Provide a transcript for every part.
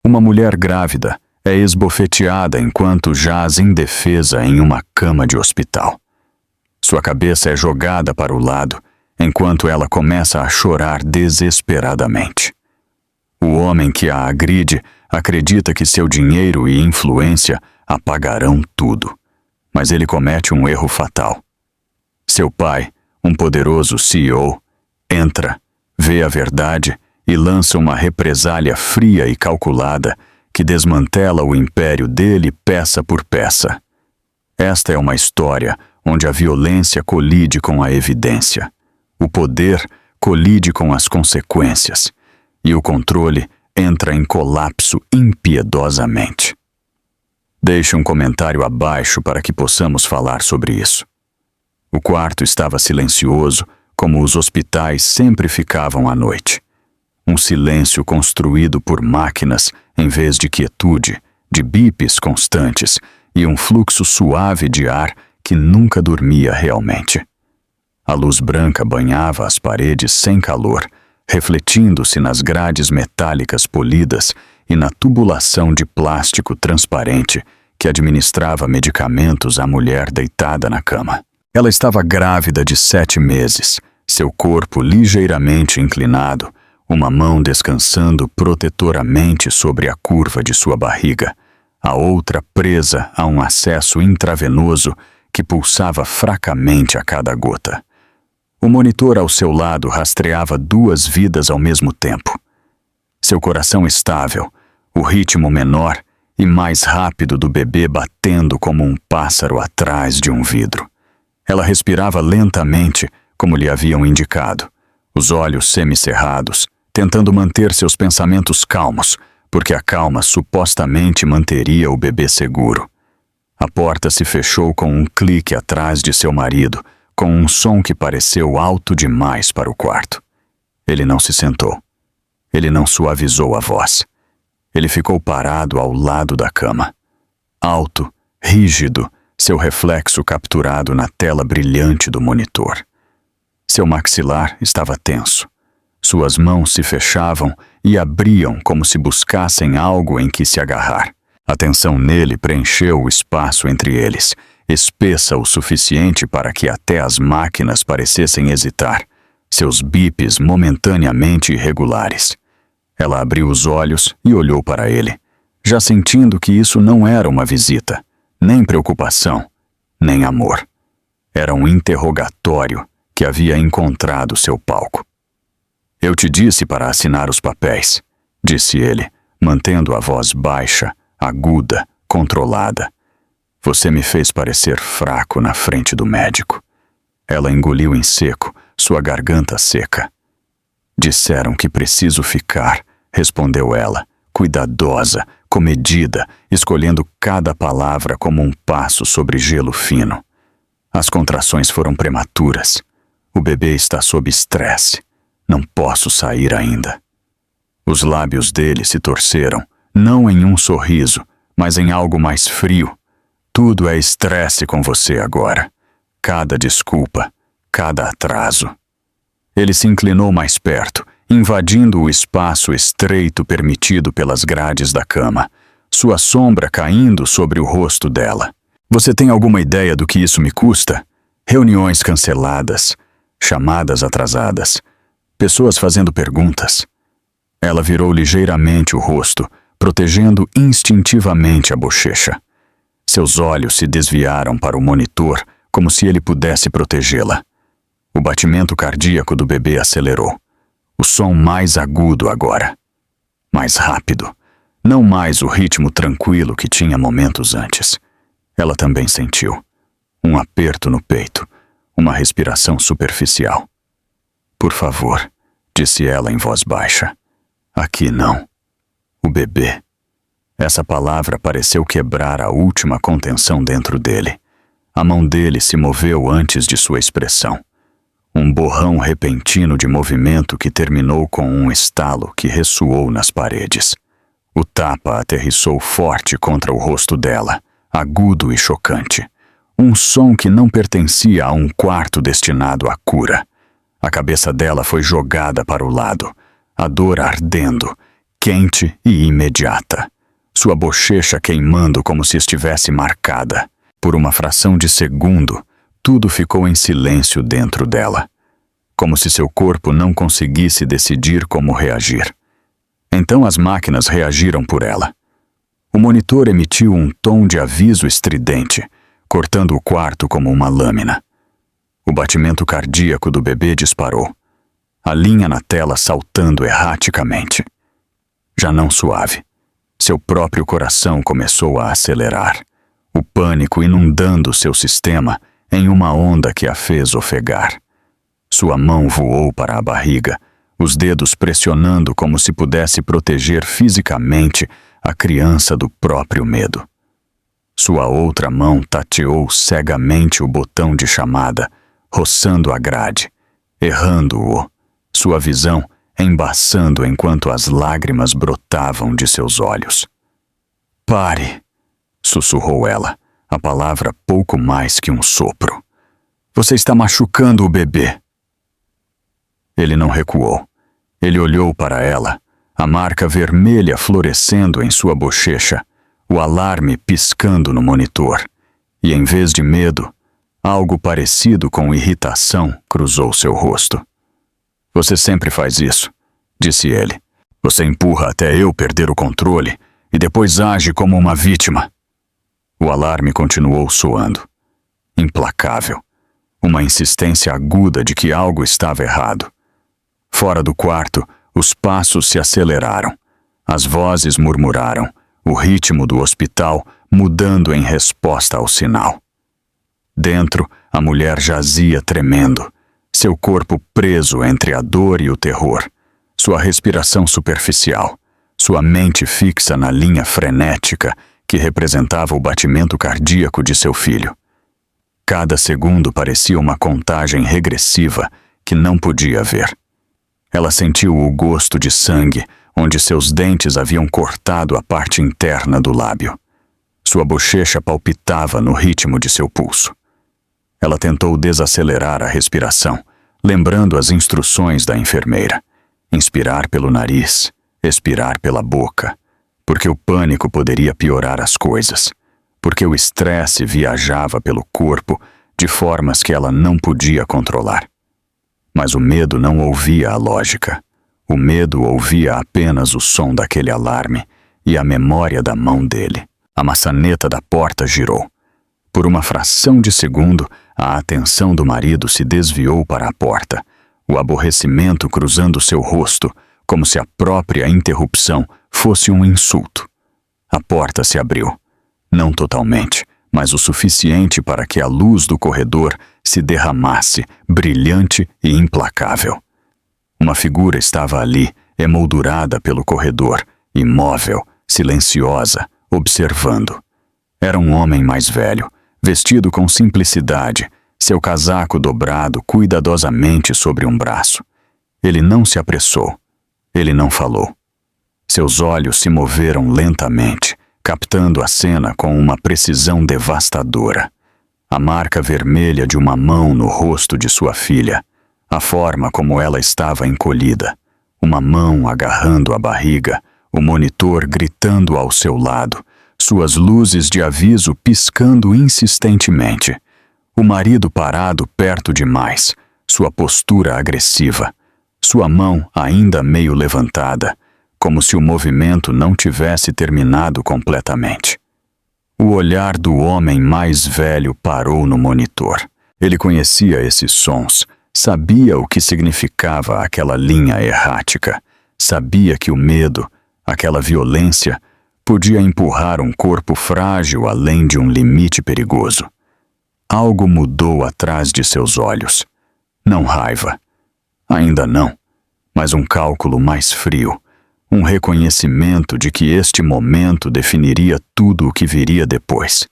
Uma mulher grávida é esbofeteada enquanto jaz indefesa em uma cama de hospital. Sua cabeça é jogada para o lado enquanto ela começa a chorar desesperadamente. O homem que a agride acredita que seu dinheiro e influência apagarão tudo, mas ele comete um erro fatal. Seu pai, um poderoso CEO, entra, vê a verdade e lança uma represália fria e calculada que desmantela o império dele peça por peça. Esta é uma história onde a violência colide com a evidência, o poder colide com as consequências e o controle entra em colapso impiedosamente. Deixe um comentário abaixo para que possamos falar sobre isso. O quarto estava silencioso, como os hospitais sempre ficavam à noite. Um silêncio construído por máquinas em vez de quietude, de bips constantes e um fluxo suave de ar que nunca dormia realmente. A luz branca banhava as paredes sem calor, refletindo-se nas grades metálicas polidas e na tubulação de plástico transparente que administrava medicamentos à mulher deitada na cama. Ela estava grávida de 7 meses, seu corpo ligeiramente inclinado, uma mão descansando protetoramente sobre a curva de sua barriga, a outra presa a um acesso intravenoso que pulsava fracamente a cada gota. O monitor ao seu lado rastreava 2 vidas ao mesmo tempo. Seu coração estável, o ritmo menor e mais rápido do bebê batendo como um pássaro atrás de um vidro. Ela respirava lentamente, como lhe haviam indicado, os olhos semicerrados, tentando manter seus pensamentos calmos, porque a calma supostamente manteria o bebê seguro. A porta se fechou com um clique atrás de seu marido, com um som que pareceu alto demais para o quarto. Ele não se sentou. Ele não suavizou a voz. Ele ficou parado ao lado da cama. Alto, rígido, seu reflexo capturado na tela brilhante do monitor. Seu maxilar estava tenso. Suas mãos se fechavam e abriam como se buscassem algo em que se agarrar. A tensão nele preencheu o espaço entre eles, espessa o suficiente para que até as máquinas parecessem hesitar, seus bips momentaneamente irregulares. Ela abriu os olhos e olhou para ele, já sentindo que isso não era uma visita, nem preocupação, nem amor. Era um interrogatório que havia encontrado seu palco. "Eu te disse para assinar os papéis", disse ele, mantendo a voz baixa, aguda, controlada. "Você me fez parecer fraco na frente do médico." Ela engoliu em seco, sua garganta seca. "Disseram que preciso ficar", respondeu ela, cuidadosa, comedida, escolhendo cada palavra como um passo sobre gelo fino. "As contrações foram prematuras. O bebê está sob estresse. Não posso sair ainda." Os lábios dele se torceram, não em um sorriso, mas em algo mais frio. "Tudo é estresse com você agora. Cada desculpa, cada atraso." Ele se inclinou mais perto, invadindo o espaço estreito permitido pelas grades da cama, sua sombra caindo sobre o rosto dela. "Você tem alguma ideia do que isso me custa? Reuniões canceladas, chamadas atrasadas, pessoas fazendo perguntas." Ela virou ligeiramente o rosto, protegendo instintivamente a bochecha. Seus olhos se desviaram para o monitor, como se ele pudesse protegê-la. O batimento cardíaco do bebê acelerou. O som mais agudo agora. Mais rápido. Não mais o ritmo tranquilo que tinha momentos antes. Ela também sentiu. Um aperto no peito. Uma respiração superficial. "Por favor", disse ela em voz baixa. "Aqui não." O bebê. Essa palavra pareceu quebrar a última contenção dentro dele. A mão dele se moveu antes de sua expressão. Um borrão repentino de movimento que terminou com um estalo que ressoou nas paredes. O tapa aterrissou forte contra o rosto dela, agudo e chocante. Um som que não pertencia a um quarto destinado à cura. A cabeça dela foi jogada para o lado, a dor ardendo, quente e imediata. Sua bochecha queimando como se estivesse marcada. Por uma fração de segundo, tudo ficou em silêncio dentro dela, como se seu corpo não conseguisse decidir como reagir. Então as máquinas reagiram por ela. O monitor emitiu um tom de aviso estridente, cortando o quarto como uma lâmina. O batimento cardíaco do bebê disparou, a linha na tela saltando erraticamente. Já não suave, seu próprio coração começou a acelerar, o pânico inundando seu sistema em uma onda que a fez ofegar. Sua mão voou para a barriga, os dedos pressionando como se pudesse proteger fisicamente a criança do próprio medo. Sua outra mão tateou cegamente o botão de chamada, roçando a grade, errando-o, sua visão embaçando enquanto as lágrimas brotavam de seus olhos. "Pare", sussurrou ela, a palavra pouco mais que um sopro. "Você está machucando o bebê." Ele não recuou. Ele olhou para ela, a marca vermelha florescendo em sua bochecha, o alarme piscando no monitor, e em vez de medo, algo parecido com irritação cruzou seu rosto. "Você sempre faz isso", disse ele. "Você empurra até eu perder o controle e depois age como uma vítima." O alarme continuou soando. Implacável. Uma insistência aguda de que algo estava errado. Fora do quarto, os passos se aceleraram. As vozes murmuraram, o ritmo do hospital mudando em resposta ao sinal. Dentro, a mulher jazia tremendo, seu corpo preso entre a dor e o terror, sua respiração superficial, sua mente fixa na linha frenética que representava o batimento cardíaco de seu filho. Cada segundo parecia uma contagem regressiva que não podia ver. Ela sentiu o gosto de sangue onde seus dentes haviam cortado a parte interna do lábio. Sua bochecha palpitava no ritmo de seu pulso. Ela tentou desacelerar a respiração, lembrando as instruções da enfermeira. Inspirar pelo nariz, expirar pela boca, porque o pânico poderia piorar as coisas, porque o estresse viajava pelo corpo de formas que ela não podia controlar. Mas o medo não ouvia a lógica. O medo ouvia apenas o som daquele alarme e a memória da mão dele. A maçaneta da porta girou. Por uma fração de segundo, a atenção do marido se desviou para a porta, o aborrecimento cruzando seu rosto, como se a própria interrupção fosse um insulto. A porta se abriu. Não totalmente, mas o suficiente para que a luz do corredor se derramasse, brilhante e implacável. Uma figura estava ali, emoldurada pelo corredor, imóvel, silenciosa, observando. Era um homem mais velho, vestido com simplicidade, seu casaco dobrado cuidadosamente sobre um braço. Ele não se apressou. Ele não falou. Seus olhos se moveram lentamente, captando a cena com uma precisão devastadora. A marca vermelha de uma mão no rosto de sua filha, a forma como ela estava encolhida, uma mão agarrando a barriga, o monitor gritando ao seu lado, suas luzes de aviso piscando insistentemente, o marido parado perto demais, sua postura agressiva, sua mão ainda meio levantada, como se o movimento não tivesse terminado completamente. O olhar do homem mais velho parou no monitor. Ele conhecia esses sons, sabia o que significava aquela linha errática, sabia que o medo, aquela violência, podia empurrar um corpo frágil além de um limite perigoso. Algo mudou atrás de seus olhos. Não raiva. Ainda não, mas um cálculo mais frio, um reconhecimento de que este momento definiria tudo o que viria depois.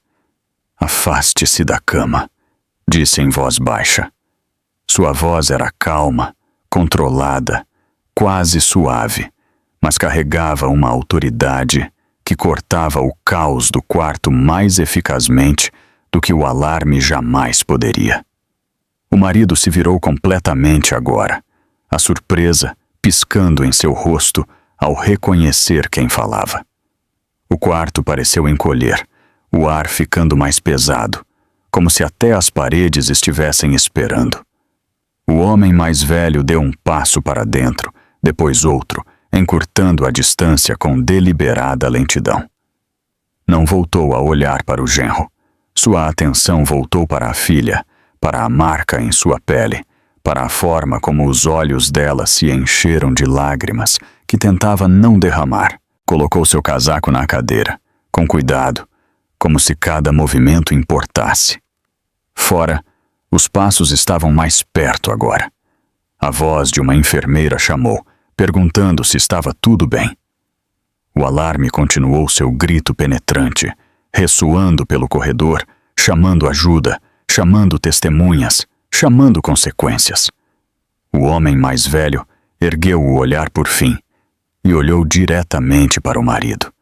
"Afaste-se da cama", disse em voz baixa. Sua voz era calma, controlada, quase suave, mas carregava uma autoridade que cortava o caos do quarto mais eficazmente do que o alarme jamais poderia. O marido se virou completamente agora, a surpresa piscando em seu rosto, ao reconhecer quem falava. O quarto pareceu encolher, o ar ficando mais pesado, como se até as paredes estivessem esperando. O homem mais velho deu um passo para dentro, depois outro, encurtando a distância com deliberada lentidão. Não voltou a olhar para o genro. Sua atenção voltou para a filha, para a marca em sua pele, para a forma como os olhos dela se encheram de lágrimas que tentava não derramar. Colocou seu casaco na cadeira, com cuidado, como se cada movimento importasse. Fora, os passos estavam mais perto agora. A voz de uma enfermeira chamou, perguntando se estava tudo bem. O alarme continuou seu grito penetrante, ressoando pelo corredor, chamando ajuda, chamando testemunhas, chamando consequências. O homem mais velho ergueu o olhar por fim e olhou diretamente para o marido.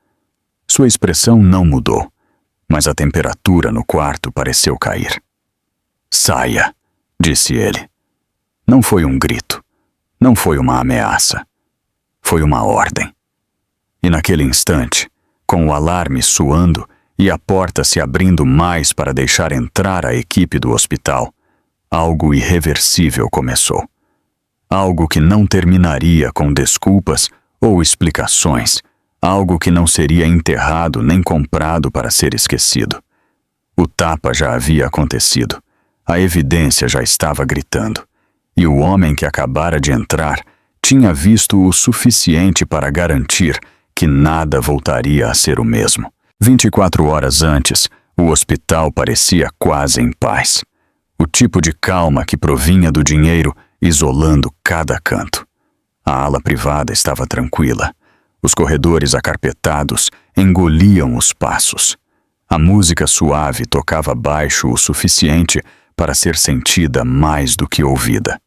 Sua expressão não mudou, mas a temperatura no quarto pareceu cair. "Saia", disse ele. Não foi um grito, não foi uma ameaça, foi uma ordem. E naquele instante, com o alarme soando e a porta se abrindo mais para deixar entrar a equipe do hospital, algo irreversível começou. Algo que não terminaria com desculpas ou explicações, algo que não seria enterrado nem comprado para ser esquecido. O tapa já havia acontecido, a evidência já estava gritando, e o homem que acabara de entrar tinha visto o suficiente para garantir que nada voltaria a ser o mesmo. 24 horas antes, o hospital parecia quase em paz. O tipo de calma que provinha do dinheiro isolando cada canto. A ala privada estava tranquila. Os corredores acarpetados engoliam os passos. A música suave tocava baixo o suficiente para ser sentida mais do que ouvida.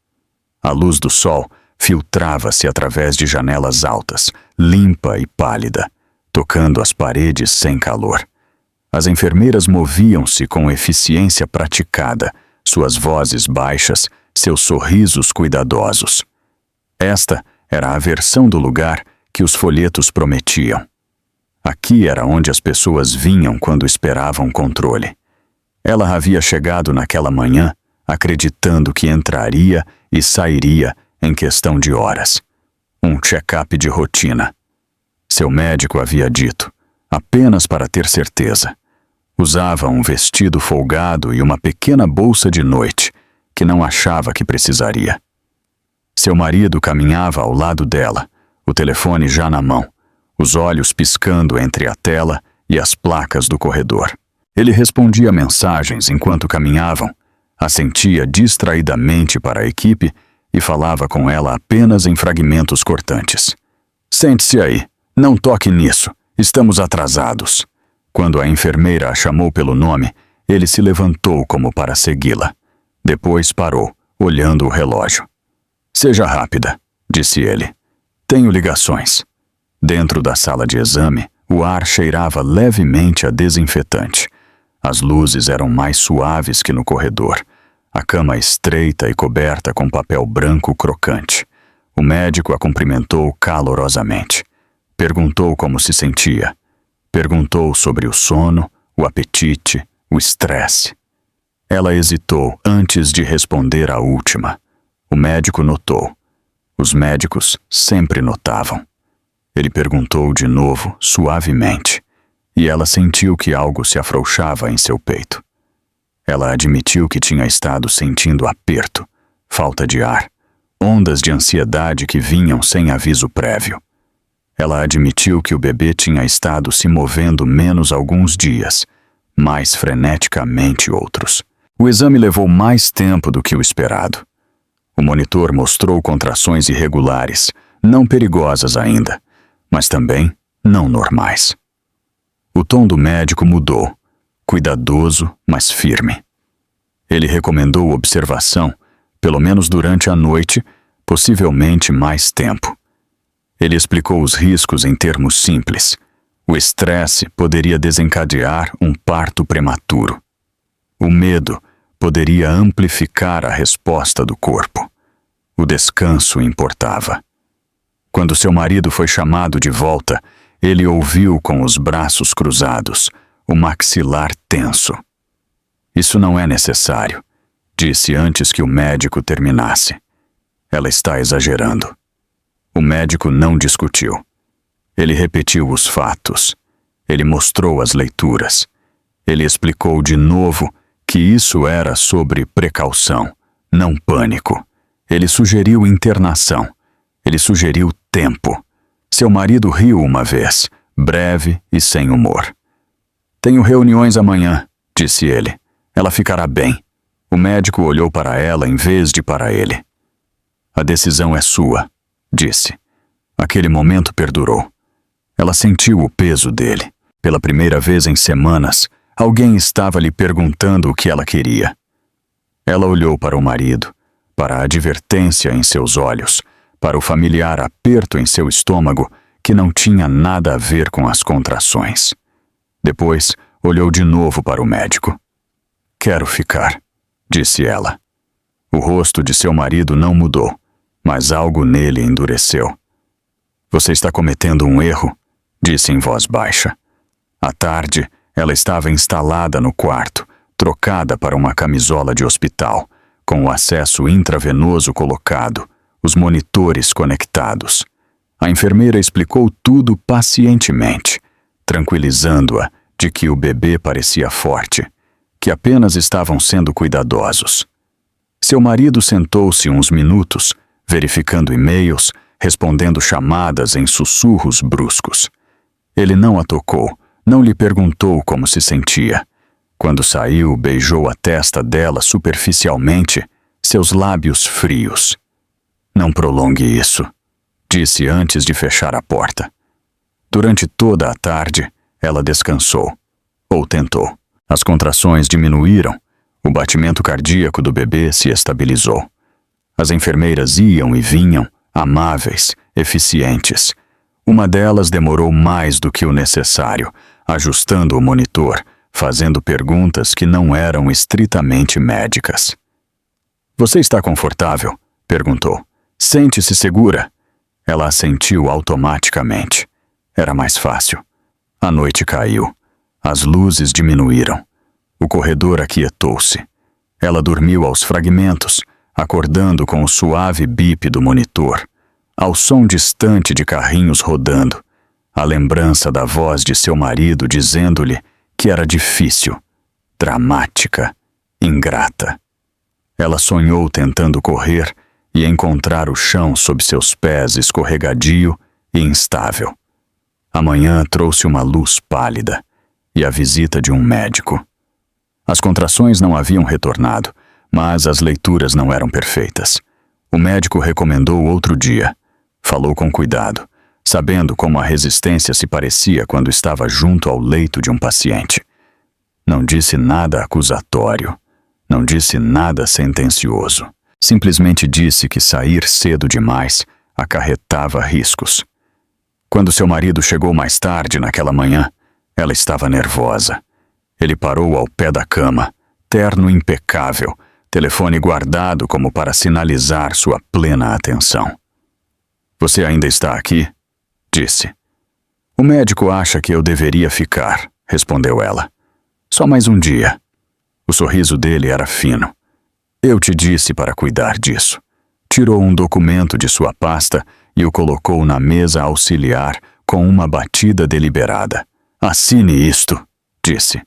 A luz do sol filtrava-se através de janelas altas, limpa e pálida, tocando as paredes sem calor. As enfermeiras moviam-se com eficiência praticada, suas vozes baixas, seus sorrisos cuidadosos. Esta era a versão do lugar que os folhetos prometiam. Aqui era onde as pessoas vinham quando esperavam controle. Ela havia chegado naquela manhã, acreditando que entraria e sairia em questão de horas. Um check-up de rotina. Seu médico havia dito, apenas para ter certeza. Usava um vestido folgado e uma pequena bolsa de noite, que não achava que precisaria. Seu marido caminhava ao lado dela, o telefone já na mão, os olhos piscando entre a tela e as placas do corredor. Ele respondia mensagens enquanto caminhavam, assentia distraidamente para a equipe e falava com ela apenas em fragmentos cortantes. "Sente-se aí, não toque nisso, estamos atrasados." Quando a enfermeira a chamou pelo nome, ele se levantou como para segui-la. Depois parou, olhando o relógio. "Seja rápida", disse ele. "Tenho ligações." Dentro da sala de exame, o ar cheirava levemente a desinfetante. As luzes eram mais suaves que no corredor. A cama estreita e coberta com papel branco crocante. O médico a cumprimentou calorosamente. Perguntou como se sentia. Perguntou sobre o sono, o apetite, o estresse. Ela hesitou antes de responder a última. O médico notou. Os médicos sempre notavam. Ele perguntou de novo, suavemente, e ela sentiu que algo se afrouxava em seu peito. Ela admitiu que tinha estado sentindo aperto, falta de ar, ondas de ansiedade que vinham sem aviso prévio. Ela admitiu que o bebê tinha estado se movendo menos alguns dias, mais freneticamente outros. O exame levou mais tempo do que o esperado. O monitor mostrou contrações irregulares, não perigosas ainda, mas também não normais. O tom do médico mudou, cuidadoso, mas firme. Ele recomendou observação, pelo menos durante a noite, possivelmente mais tempo. Ele explicou os riscos em termos simples. O estresse poderia desencadear um parto prematuro. O medo poderia amplificar a resposta do corpo. O descanso importava. Quando seu marido foi chamado de volta, ele ouviu com os braços cruzados, o maxilar tenso. Isso não é necessário, disse antes que o médico terminasse. Ela está exagerando. O médico não discutiu. Ele repetiu os fatos. Ele mostrou as leituras. Ele explicou de novo que isso era sobre precaução, não pânico. Ele sugeriu internação. Ele sugeriu tempo. Seu marido riu uma vez, breve e sem humor. Tenho reuniões amanhã, disse ele. Ela ficará bem. O médico olhou para ela em vez de para ele. A decisão é sua, disse. Aquele momento perdurou. Ela sentiu o peso dele. Pela primeira vez em semanas, alguém estava lhe perguntando o que ela queria. Ela olhou para o marido, para a advertência em seus olhos, para o familiar aperto em seu estômago que não tinha nada a ver com as contrações. Depois, olhou de novo para o médico. Quero ficar, disse ela. O rosto de seu marido não mudou, mas algo nele endureceu. Você está cometendo um erro, disse em voz baixa. À tarde, ela estava instalada no quarto, trocada para uma camisola de hospital, com o acesso intravenoso colocado, os monitores conectados. A enfermeira explicou tudo pacientemente, tranquilizando-a de que o bebê parecia forte, que apenas estavam sendo cuidadosos. Seu marido sentou-se uns minutos, verificando e-mails, respondendo chamadas em sussurros bruscos. Ele não a tocou, não lhe perguntou como se sentia. Quando saiu, beijou a testa dela superficialmente, seus lábios frios. Não prolongue isso, disse antes de fechar a porta. Durante toda a tarde, ela descansou, ou tentou. As contrações diminuíram, o batimento cardíaco do bebê se estabilizou. As enfermeiras iam e vinham, amáveis, eficientes. Uma delas demorou mais do que o necessário, ajustando o monitor, fazendo perguntas que não eram estritamente médicas. Você está confortável? Perguntou. Sente-se segura? Ela assentiu automaticamente. Era mais fácil. A noite caiu. As luzes diminuíram. O corredor aquietou-se. Ela dormiu aos fragmentos, acordando com o suave bip do monitor, ao som distante de carrinhos rodando, a lembrança da voz de seu marido dizendo-lhe que era difícil, dramática, ingrata. Ela sonhou tentando correr e encontrar o chão sob seus pés escorregadio e instável. Amanhã trouxe uma luz pálida e a visita de um médico. As contrações não haviam retornado, mas as leituras não eram perfeitas. O médico recomendou outro dia. Falou com cuidado, sabendo como a resistência se parecia quando estava junto ao leito de um paciente. Não disse nada acusatório, não disse nada sentencioso. Simplesmente disse que sair cedo demais acarretava riscos. Quando seu marido chegou mais tarde naquela manhã, ela estava nervosa. Ele parou ao pé da cama, terno impecável, telefone guardado como para sinalizar sua plena atenção. Você ainda está aqui? Disse. O médico acha que eu deveria ficar, respondeu ela. Só mais um dia. O sorriso dele era fino. Eu te disse para cuidar disso. Tirou um documento de sua pasta e o colocou na mesa auxiliar com uma batida deliberada. Assine isto, disse.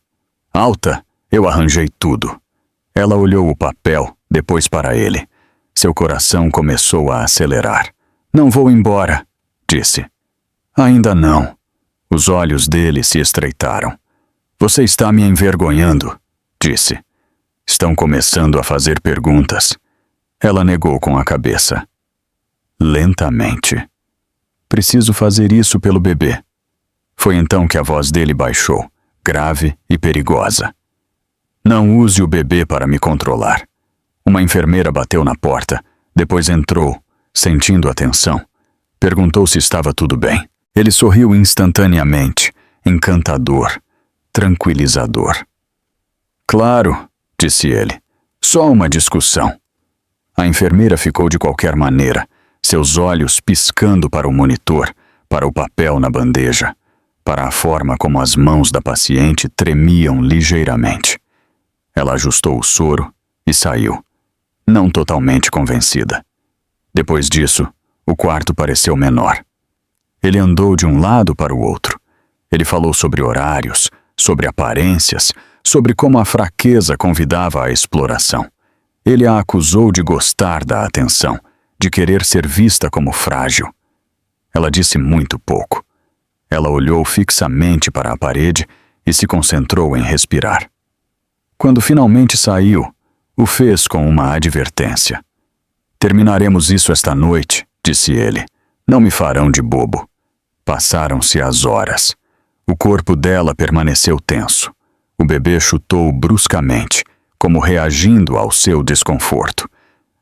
Alta, eu arranjei tudo. Ela olhou o papel, depois para ele. Seu coração começou a acelerar. Não vou embora, disse. Ainda não. Os olhos dele se estreitaram. Você está me envergonhando, disse. Estão começando a fazer perguntas. Ela negou com a cabeça. Lentamente. Preciso fazer isso pelo bebê. Foi então que a voz dele baixou, grave e perigosa. Não use o bebê para me controlar. Uma enfermeira bateu na porta, depois entrou, sentindo a tensão. Perguntou se estava tudo bem. Ele sorriu instantaneamente, encantador, tranquilizador. Claro, disse ele. Só uma discussão. A enfermeira ficou de qualquer maneira, seus olhos piscando para o monitor, para o papel na bandeja, para a forma como as mãos da paciente tremiam ligeiramente. Ela ajustou o soro e saiu, não totalmente convencida. Depois disso, o quarto pareceu menor. Ele andou de um lado para o outro. Ele falou sobre horários, sobre aparências, sobre como a fraqueza convidava à exploração. Ele a acusou de gostar da atenção, de querer ser vista como frágil. Ela disse muito pouco. Ela olhou fixamente para a parede e se concentrou em respirar. Quando finalmente saiu, o fez com uma advertência. "Terminaremos isso esta noite", disse ele. "Não me farão de bobo." Passaram-se as horas. O corpo dela permaneceu tenso. O bebê chutou bruscamente, como reagindo ao seu desconforto.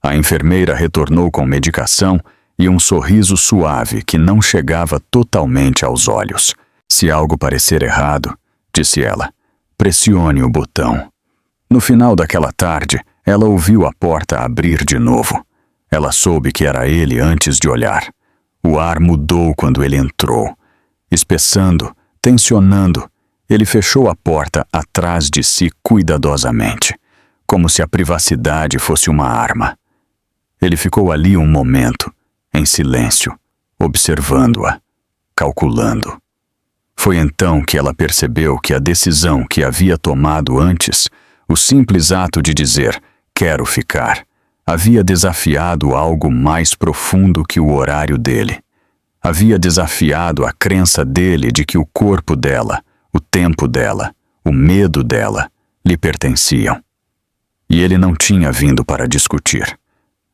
A enfermeira retornou com medicação e um sorriso suave que não chegava totalmente aos olhos. "Se algo parecer errado", disse ela, "pressione o botão." No final daquela tarde, ela ouviu a porta abrir de novo. Ela soube que era ele antes de olhar. O ar mudou quando ele entrou. Espessando, tensionando, ele fechou a porta atrás de si cuidadosamente, como se a privacidade fosse uma arma. Ele ficou ali um momento, em silêncio, observando-a, calculando. Foi então que ela percebeu que a decisão que havia tomado antes, o simples ato de dizer "quero ficar", havia desafiado algo mais profundo que o horário dele. Havia desafiado a crença dele de que o corpo dela, o tempo dela, o medo dela, lhe pertenciam. E ele não tinha vindo para discutir.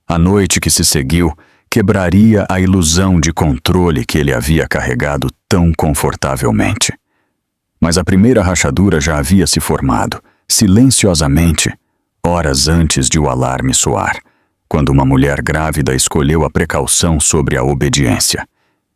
A noite que se seguiu quebraria a ilusão de controle que ele havia carregado tão confortavelmente. Mas a primeira rachadura já havia se formado, silenciosamente, horas antes de o alarme soar, quando uma mulher grávida escolheu a precaução sobre a obediência,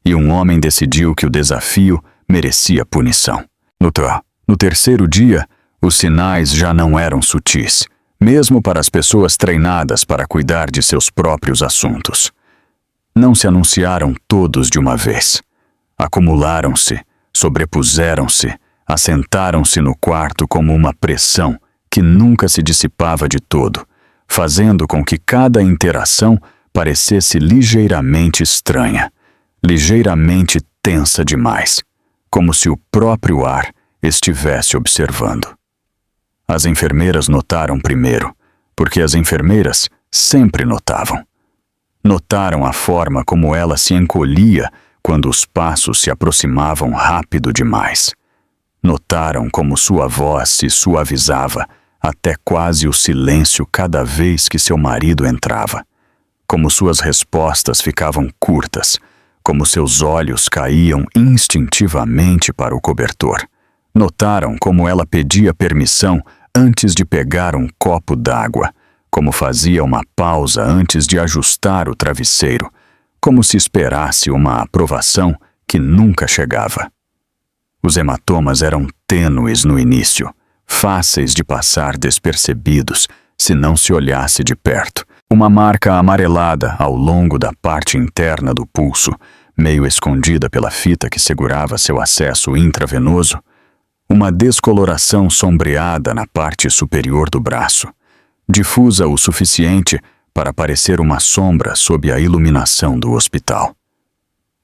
e um homem decidiu que o desafio merecia punição. No terceiro dia, os sinais já não eram sutis, mesmo para as pessoas treinadas para cuidar de seus próprios assuntos. Não se anunciaram todos de uma vez. Acumularam-se, sobrepuseram-se, assentaram-se no quarto como uma pressão que nunca se dissipava de todo, fazendo com que cada interação parecesse ligeiramente estranha, ligeiramente tensa demais, como se o próprio ar estivesse observando. As enfermeiras notaram primeiro, porque as enfermeiras sempre notavam. Notaram a forma como ela se encolhia quando os passos se aproximavam rápido demais. Notaram como sua voz se suavizava até quase o silêncio cada vez que seu marido entrava, como suas respostas ficavam curtas, como seus olhos caíam instintivamente para o cobertor. Notaram como ela pedia permissão antes de pegar um copo d'água, como fazia uma pausa antes de ajustar o travesseiro, como se esperasse uma aprovação que nunca chegava. Os hematomas eram tênues no início, fáceis de passar despercebidos se não se olhasse de perto. Uma marca amarelada ao longo da parte interna do pulso, meio escondida pela fita que segurava seu acesso intravenoso. Uma descoloração sombreada na parte superior do braço, difusa o suficiente para parecer uma sombra sob a iluminação do hospital.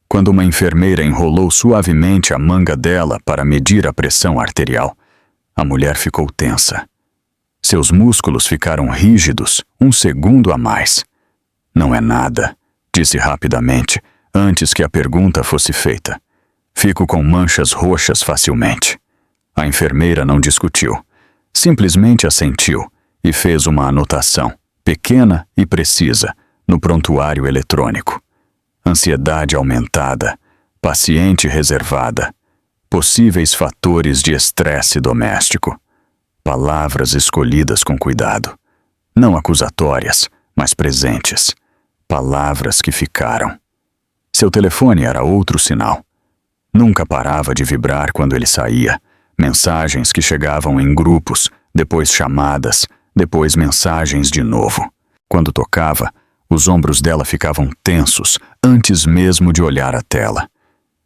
Quando uma enfermeira enrolou suavemente a manga dela para medir a pressão arterial, a mulher ficou tensa. Seus músculos ficaram rígidos um segundo a mais. "Não é nada", disse rapidamente, antes que a pergunta fosse feita. "Fico com manchas roxas facilmente." A enfermeira não discutiu. Simplesmente assentiu e fez uma anotação, pequena e precisa, no prontuário eletrônico. Ansiedade aumentada, paciente reservada, possíveis fatores de estresse doméstico. Palavras escolhidas com cuidado, não acusatórias, mas presentes. Palavras que ficaram. Seu telefone era outro sinal. Nunca parava de vibrar quando ele saía. Mensagens que chegavam em grupos, depois chamadas, depois mensagens de novo. Quando tocava, Os ombros dela ficavam tensos antes mesmo de olhar a tela.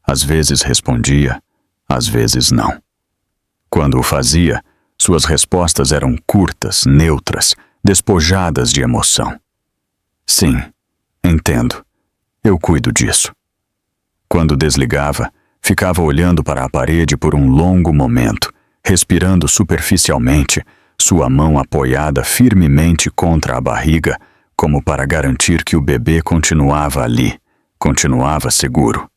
Às vezes respondia, às vezes não. Quando o fazia, suas respostas eram curtas, neutras, despojadas de emoção. Sim, entendo. Eu cuido disso. Quando desligava, ficava olhando para a parede por um longo momento, respirando superficialmente, sua mão apoiada firmemente contra a barriga, como para garantir que o bebê continuava ali, continuava seguro.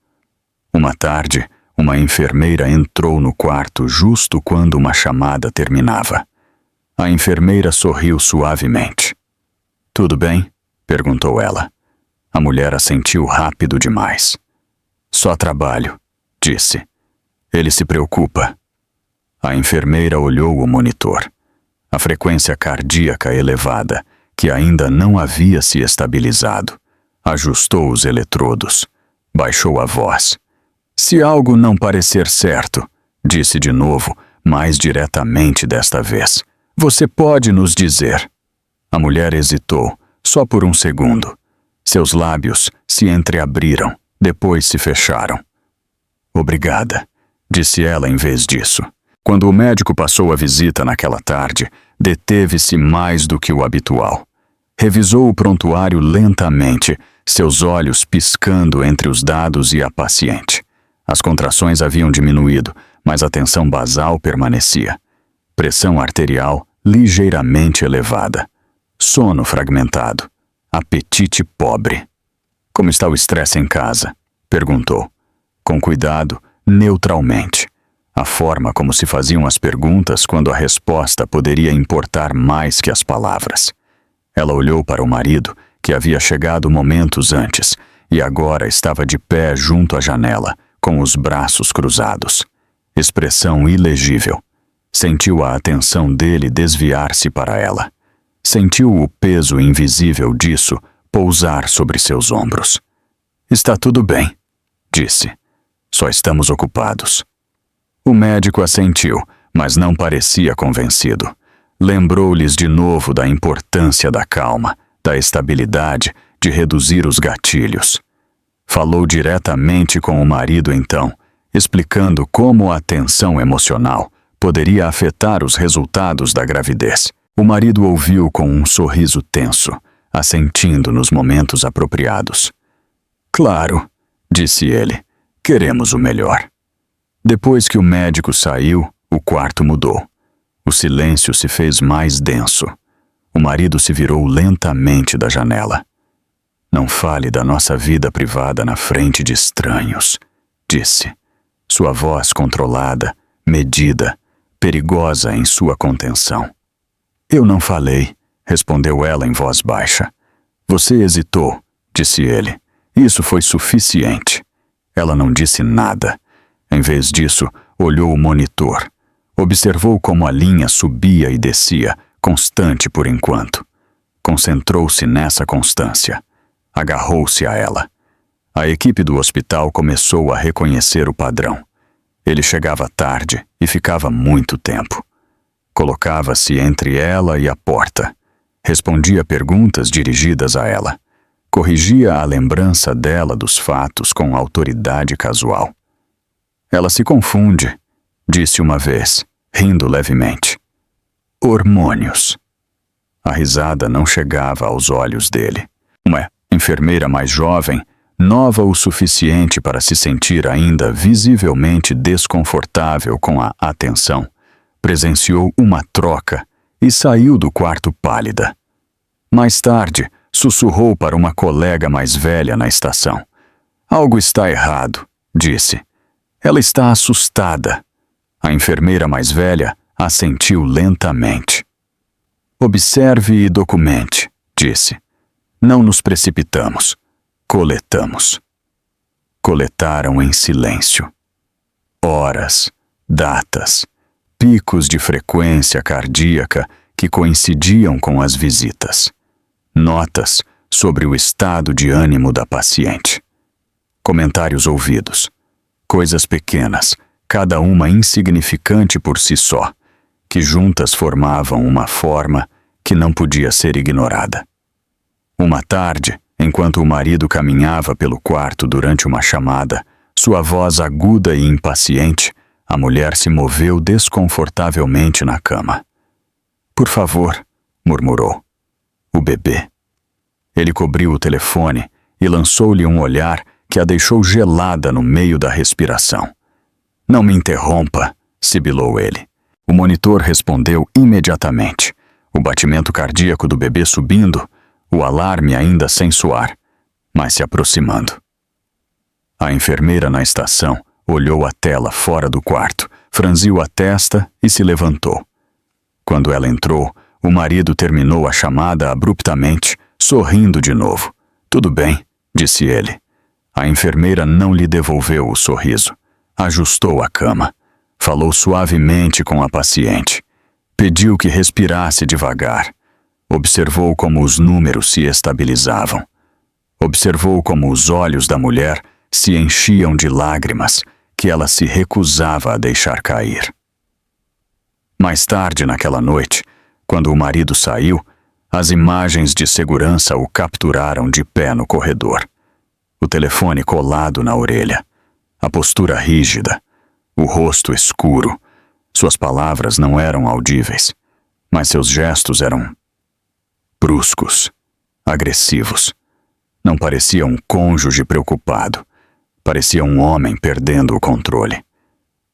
Uma tarde, uma enfermeira entrou no quarto justo quando uma chamada terminava. A enfermeira sorriu suavemente. "Tudo bem?" perguntou ela. A mulher assentiu rápido demais. "Só trabalho", disse. "Ele se preocupa." A enfermeira olhou o monitor. A frequência cardíaca elevada, que ainda não havia se estabilizado. Ajustou os eletrodos. Baixou a voz. "Se algo não parecer certo", disse de novo, mais diretamente desta vez, "você pode nos dizer." A mulher hesitou, só por um segundo. Seus lábios se entreabriram, depois se fecharam. "Obrigada", disse ela em vez disso. Quando o médico passou a visita naquela tarde, deteve-se mais do que o habitual. Revisou o prontuário lentamente, seus olhos piscando entre os dados e a paciente. As contrações haviam diminuído, mas a tensão basal permanecia. Pressão arterial ligeiramente elevada. Sono fragmentado. Apetite pobre. "Como está o estresse em casa?" perguntou. Com cuidado, neutralmente. A forma como se faziam as perguntas quando a resposta poderia importar mais que as palavras. Ela olhou para o marido, que havia chegado momentos antes, e agora estava de pé junto à janela, com os braços cruzados. Expressão ilegível. Sentiu a atenção dele desviar-se para ela. Sentiu o peso invisível disso pousar sobre seus ombros. "Está tudo bem", disse. "Só estamos ocupados." O médico assentiu, mas não parecia convencido. Lembrou-lhes de novo da importância da calma, da estabilidade, de reduzir os gatilhos. Falou diretamente com o marido então, explicando como a tensão emocional poderia afetar os resultados da gravidez. O marido ouviu com um sorriso tenso, assentindo nos momentos apropriados. "Claro", disse ele, "queremos o melhor." Depois que o médico saiu, o quarto mudou. O silêncio se fez mais denso. O marido se virou lentamente da janela. "Não fale da nossa vida privada na frente de estranhos", disse. Sua voz controlada, medida, perigosa em sua contenção. "Eu não falei", respondeu ela em voz baixa. "Você hesitou", disse ele. "Isso foi suficiente." Ela não disse nada. Em vez disso, olhou o monitor. Observou como a linha subia e descia, constante por enquanto. Concentrou-se nessa constância. Agarrou-se a ela. A equipe do hospital começou a reconhecer o padrão. Ele chegava tarde e ficava muito tempo. Colocava-se entre ela e a porta. Respondia perguntas dirigidas a ela. Corrigia a lembrança dela dos fatos com autoridade casual. "Ela se confunde", disse uma vez, rindo levemente. "Hormônios." A risada não chegava aos olhos dele. Uma enfermeira mais jovem, nova o suficiente para se sentir ainda visivelmente desconfortável com a atenção, presenciou uma troca e saiu do quarto pálida. Mais tarde, sussurrou para uma colega mais velha na estação. "Algo está errado", disse. "Ela está assustada." A enfermeira mais velha assentiu lentamente. "Observe e documente", disse. "Não nos precipitamos. Coletamos." Coletaram em silêncio. Horas, datas, picos de frequência cardíaca que coincidiam com as visitas. Notas sobre o estado de ânimo da paciente. Comentários ouvidos. Coisas pequenas, cada uma insignificante por si só, que juntas formavam uma forma que não podia ser ignorada. Uma tarde, enquanto o marido caminhava pelo quarto durante uma chamada, sua voz aguda e impaciente, a mulher se moveu desconfortavelmente na cama. "Por favor", murmurou. "O bebê." Ele cobriu o telefone e lançou-lhe um olhar que a deixou gelada no meio da respiração. "Não me interrompa", sibilou ele. O monitor respondeu imediatamente, o batimento cardíaco do bebê subindo, o alarme ainda sem soar, mas se aproximando. A enfermeira na estação olhou a tela fora do quarto, franziu a testa e se levantou. Quando ela entrou, o marido terminou a chamada abruptamente, sorrindo de novo. "Tudo bem", disse ele. A enfermeira não lhe devolveu o sorriso. Ajustou a cama. Falou suavemente com a paciente. Pediu que respirasse devagar. Observou como os números se estabilizavam. Observou como os olhos da mulher se enchiam de lágrimas que ela se recusava a deixar cair. Mais tarde naquela noite, quando o marido saiu, as imagens de segurança o capturaram de pé no corredor. O telefone colado na orelha, a postura rígida, o rosto escuro. Suas palavras não eram audíveis, mas seus gestos eram bruscos, agressivos. Não parecia um cônjuge preocupado. Parecia um homem perdendo o controle.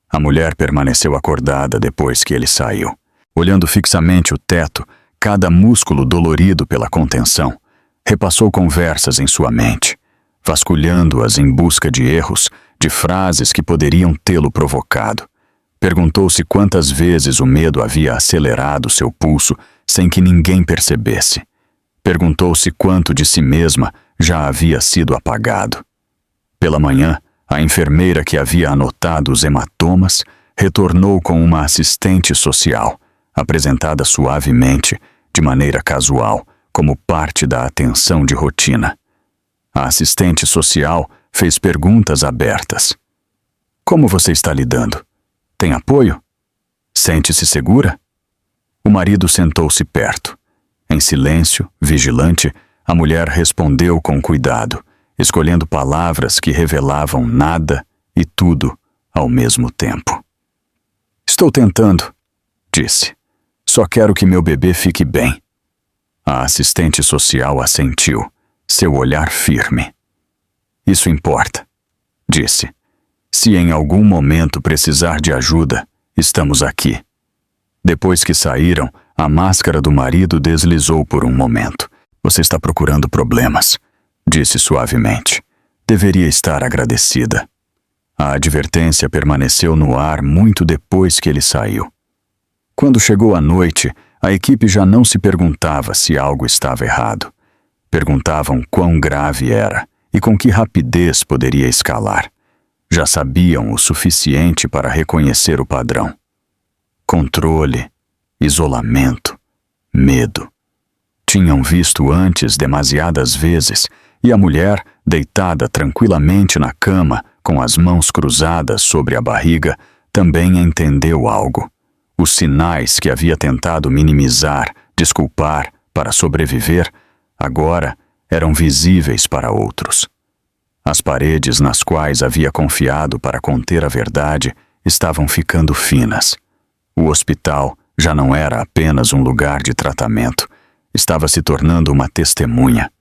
A mulher permaneceu acordada depois que ele saiu, olhando fixamente o teto, cada músculo dolorido pela contenção. Repassou conversas em sua mente, vasculhando-as em busca de erros, de frases que poderiam tê-lo provocado. Perguntou-se quantas vezes o medo havia acelerado seu pulso sem que ninguém percebesse. Perguntou-se quanto de si mesma já havia sido apagado. Pela manhã, a enfermeira que havia anotado os hematomas retornou com uma assistente social, apresentada suavemente, de maneira casual, como parte da atenção de rotina. A assistente social fez perguntas abertas. "Como você está lidando? Tem apoio? Sente-se segura?" O marido sentou-se perto. Em silêncio, vigilante, a mulher respondeu com cuidado, escolhendo palavras que revelavam nada e tudo ao mesmo tempo. "Estou tentando", disse. "Só quero que meu bebê fique bem." A assistente social assentiu, seu olhar firme. "Isso importa", disse. "Se em algum momento precisar de ajuda, estamos aqui." Depois que saíram, a máscara do marido deslizou por um momento. "Você está procurando problemas", disse suavemente. "Deveria estar agradecida." A advertência permaneceu no ar muito depois que ele saiu. Quando chegou a noite, a equipe já não se perguntava se algo estava errado. Perguntavam quão grave era e com que rapidez poderia escalar. Já sabiam o suficiente para reconhecer o padrão. Controle, isolamento, medo. Tinham visto antes demasiadas vezes, e a mulher, deitada tranquilamente na cama, com as mãos cruzadas sobre a barriga, também entendeu algo. Os sinais que havia tentado minimizar, desculpar, para sobreviver, agora eram visíveis para outros. As paredes nas quais havia confiado para conter a verdade estavam ficando finas. O hospital já não era apenas um lugar de tratamento, estava se tornando uma testemunha.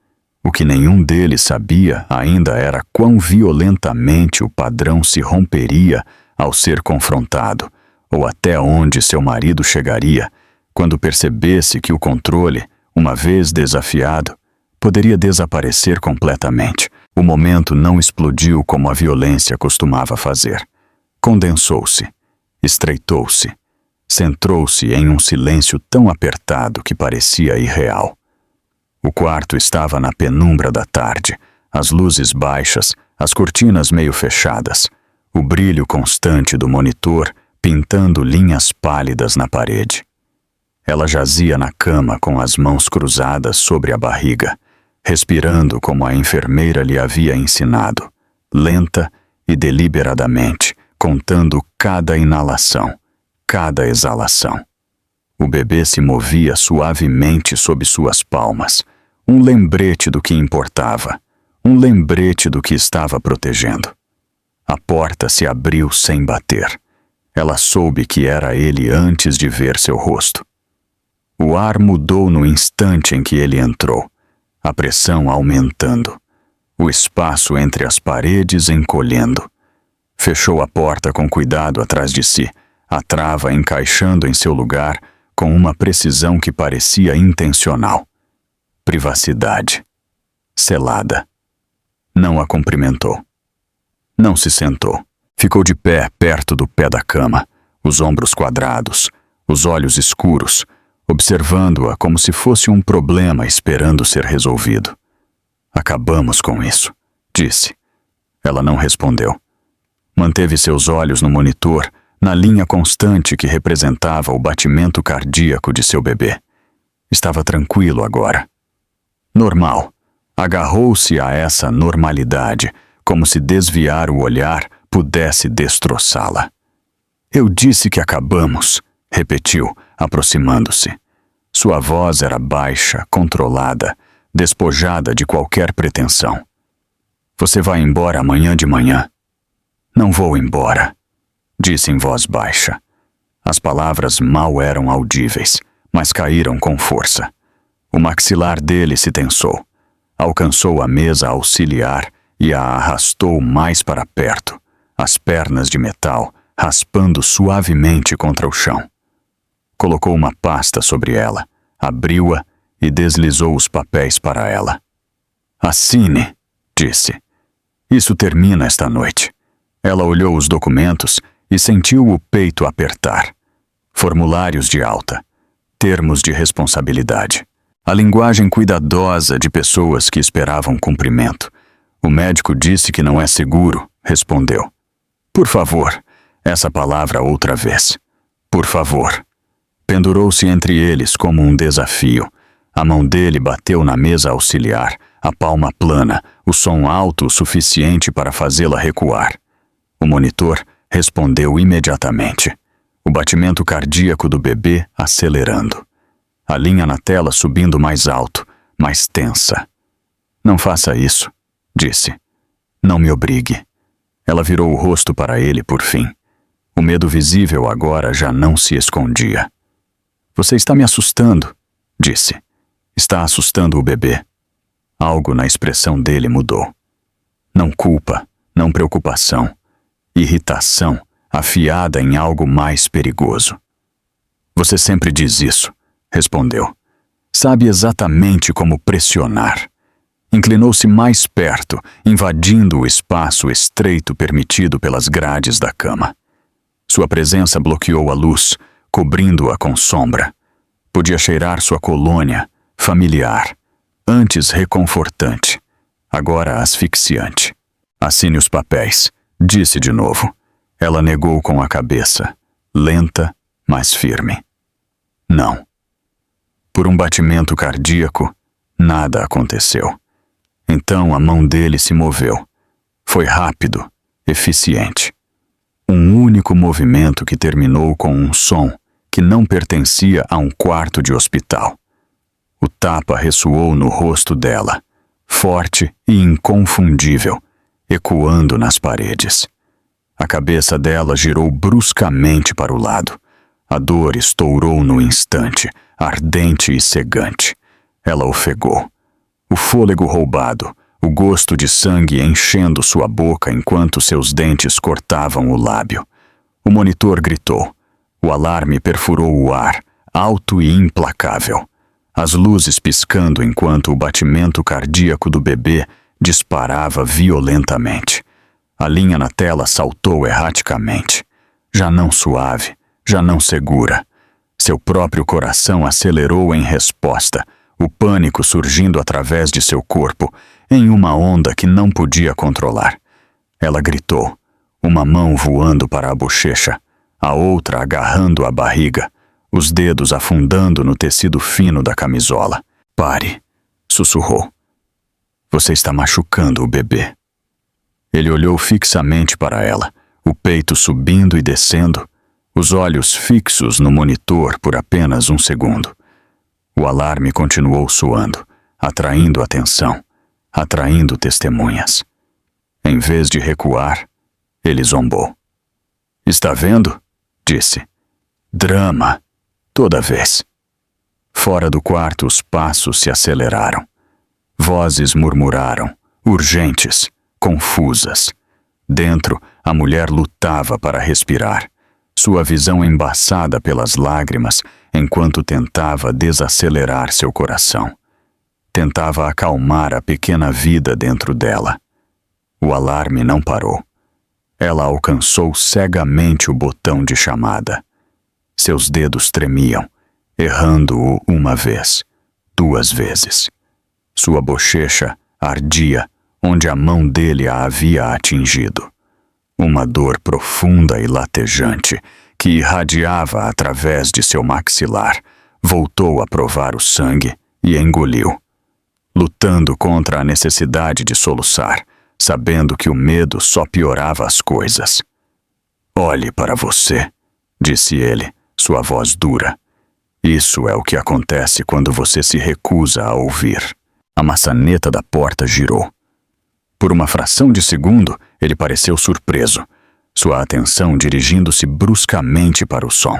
O que nenhum deles sabia ainda era quão violentamente o padrão se romperia ao ser confrontado, ou até onde seu marido chegaria quando percebesse que o controle, uma vez desafiado, poderia desaparecer completamente. O momento não explodiu como a violência costumava fazer. Condensou-se, estreitou-se, centrou-se em um silêncio tão apertado que parecia irreal. O quarto estava na penumbra da tarde, as luzes baixas, as cortinas meio fechadas, o brilho constante do monitor pintando linhas pálidas na parede. Ela jazia na cama com as mãos cruzadas sobre a barriga, respirando como a enfermeira lhe havia ensinado, lenta e deliberadamente, contando cada inalação, cada exalação. O bebê se movia suavemente sob suas palmas, Um lembrete do que importava. Um lembrete do que estava protegendo. A porta se abriu sem bater. Ela soube que era ele antes de ver seu rosto. O ar mudou no instante em que ele entrou, a pressão aumentando, o espaço entre as paredes encolhendo. Fechou a porta com cuidado atrás de si, a trava encaixando em seu lugar com uma precisão que parecia intencional. Privacidade. Selada. Não a cumprimentou. Não se sentou. Ficou de pé perto do pé da cama, os ombros quadrados, os olhos escuros, observando-a como se fosse um problema esperando ser resolvido. Acabamos com isso, disse. Ela não respondeu. Manteve seus olhos no monitor, na linha constante que representava o batimento cardíaco de seu bebê. Estava tranquilo agora. Normal. Agarrou-se a essa normalidade, como se desviar o olhar pudesse destroçá-la. Eu disse que acabamos, repetiu, aproximando-se. Sua voz era baixa, controlada, despojada de qualquer pretensão. Você vai embora amanhã de manhã. Não vou embora, disse em voz baixa. As palavras mal eram audíveis, mas caíram com força. O maxilar dele se tensou. Alcançou a mesa auxiliar e a arrastou mais para perto, as pernas de metal raspando suavemente contra o chão. Colocou uma pasta sobre ela, abriu-a e deslizou os papéis para ela. Assine, disse. Isso termina esta noite. Ela olhou os documentos e sentiu o peito apertar. Formulários de alta. Termos de responsabilidade. A linguagem cuidadosa de pessoas que esperavam cumprimento. O médico disse que não é seguro, respondeu. Por favor, essa palavra outra vez. Por favor. Pendurou-se entre eles como um desafio. A mão dele bateu na mesa auxiliar, a palma plana, o som alto o suficiente para fazê-la recuar. O monitor respondeu imediatamente. O batimento cardíaco do bebê acelerando. A linha na tela subindo mais alto, mais tensa. Não faça isso, disse. Não me obrigue. Ela virou o rosto para ele por fim. O medo visível agora já não se escondia. Você está me assustando, disse. Está assustando o bebê. Algo na expressão dele mudou. Não culpa, não preocupação. Irritação, afiada em algo mais perigoso. Você sempre diz isso, respondeu. Sabe exatamente como pressionar. Inclinou-se mais perto, invadindo o espaço estreito permitido pelas grades da cama. Sua presença bloqueou a luz, cobrindo-a com sombra. Podia cheirar sua colônia, familiar, antes reconfortante, agora asfixiante. Assine os papéis, disse de novo. Ela negou com a cabeça, lenta, mas firme. Não. Por um batimento cardíaco, nada aconteceu. Então a mão dele se moveu. Foi rápido, eficiente. Um único movimento que terminou com um som que não pertencia a um quarto de hospital. O tapa ressoou no rosto dela, forte e inconfundível, ecoando nas paredes. A cabeça dela girou bruscamente para o lado. A dor estourou no instante, ardente e cegante. Ela ofegou. O fôlego roubado, o gosto de sangue enchendo sua boca enquanto seus dentes cortavam o lábio. O monitor gritou. O alarme perfurou o ar, alto e implacável. As luzes piscando enquanto o batimento cardíaco do bebê disparava violentamente. A linha na tela saltou erraticamente. Já não suave, já não segura. Seu próprio coração acelerou em resposta, o pânico surgindo através de seu corpo, em uma onda que não podia controlar. Ela gritou, uma mão voando para a bochecha, a outra agarrando a barriga, os dedos afundando no tecido fino da camisola. Pare, sussurrou. Você está machucando o bebê. Ele olhou fixamente para ela, o peito subindo e descendo, os olhos fixos no monitor por apenas um segundo. O alarme continuou soando, atraindo atenção, atraindo testemunhas. Em vez de recuar, ele zombou. "Está vendo?" disse. "Drama, toda vez." Fora do quarto, os passos se aceleraram. Vozes murmuraram, urgentes, confusas. Dentro, a mulher lutava para respirar, sua visão embaçada pelas lágrimas, enquanto tentava desacelerar seu coração. Tentava acalmar a pequena vida dentro dela. O alarme não parou. Ela alcançou cegamente o botão de chamada. Seus dedos tremiam, errando-o uma vez, 2 vezes. Sua bochecha ardia onde a mão dele a havia atingido. Uma dor profunda e latejante que irradiava através de seu maxilar voltou a provar o sangue e engoliu. Lutando contra a necessidade de soluçar, sabendo que o medo só piorava as coisas. "Olhe para você", disse ele, sua voz dura. "Isso é o que acontece quando você se recusa a ouvir." A maçaneta da porta girou. Por uma fração de segundo, ele pareceu surpreso, sua atenção dirigindo-se bruscamente para o som.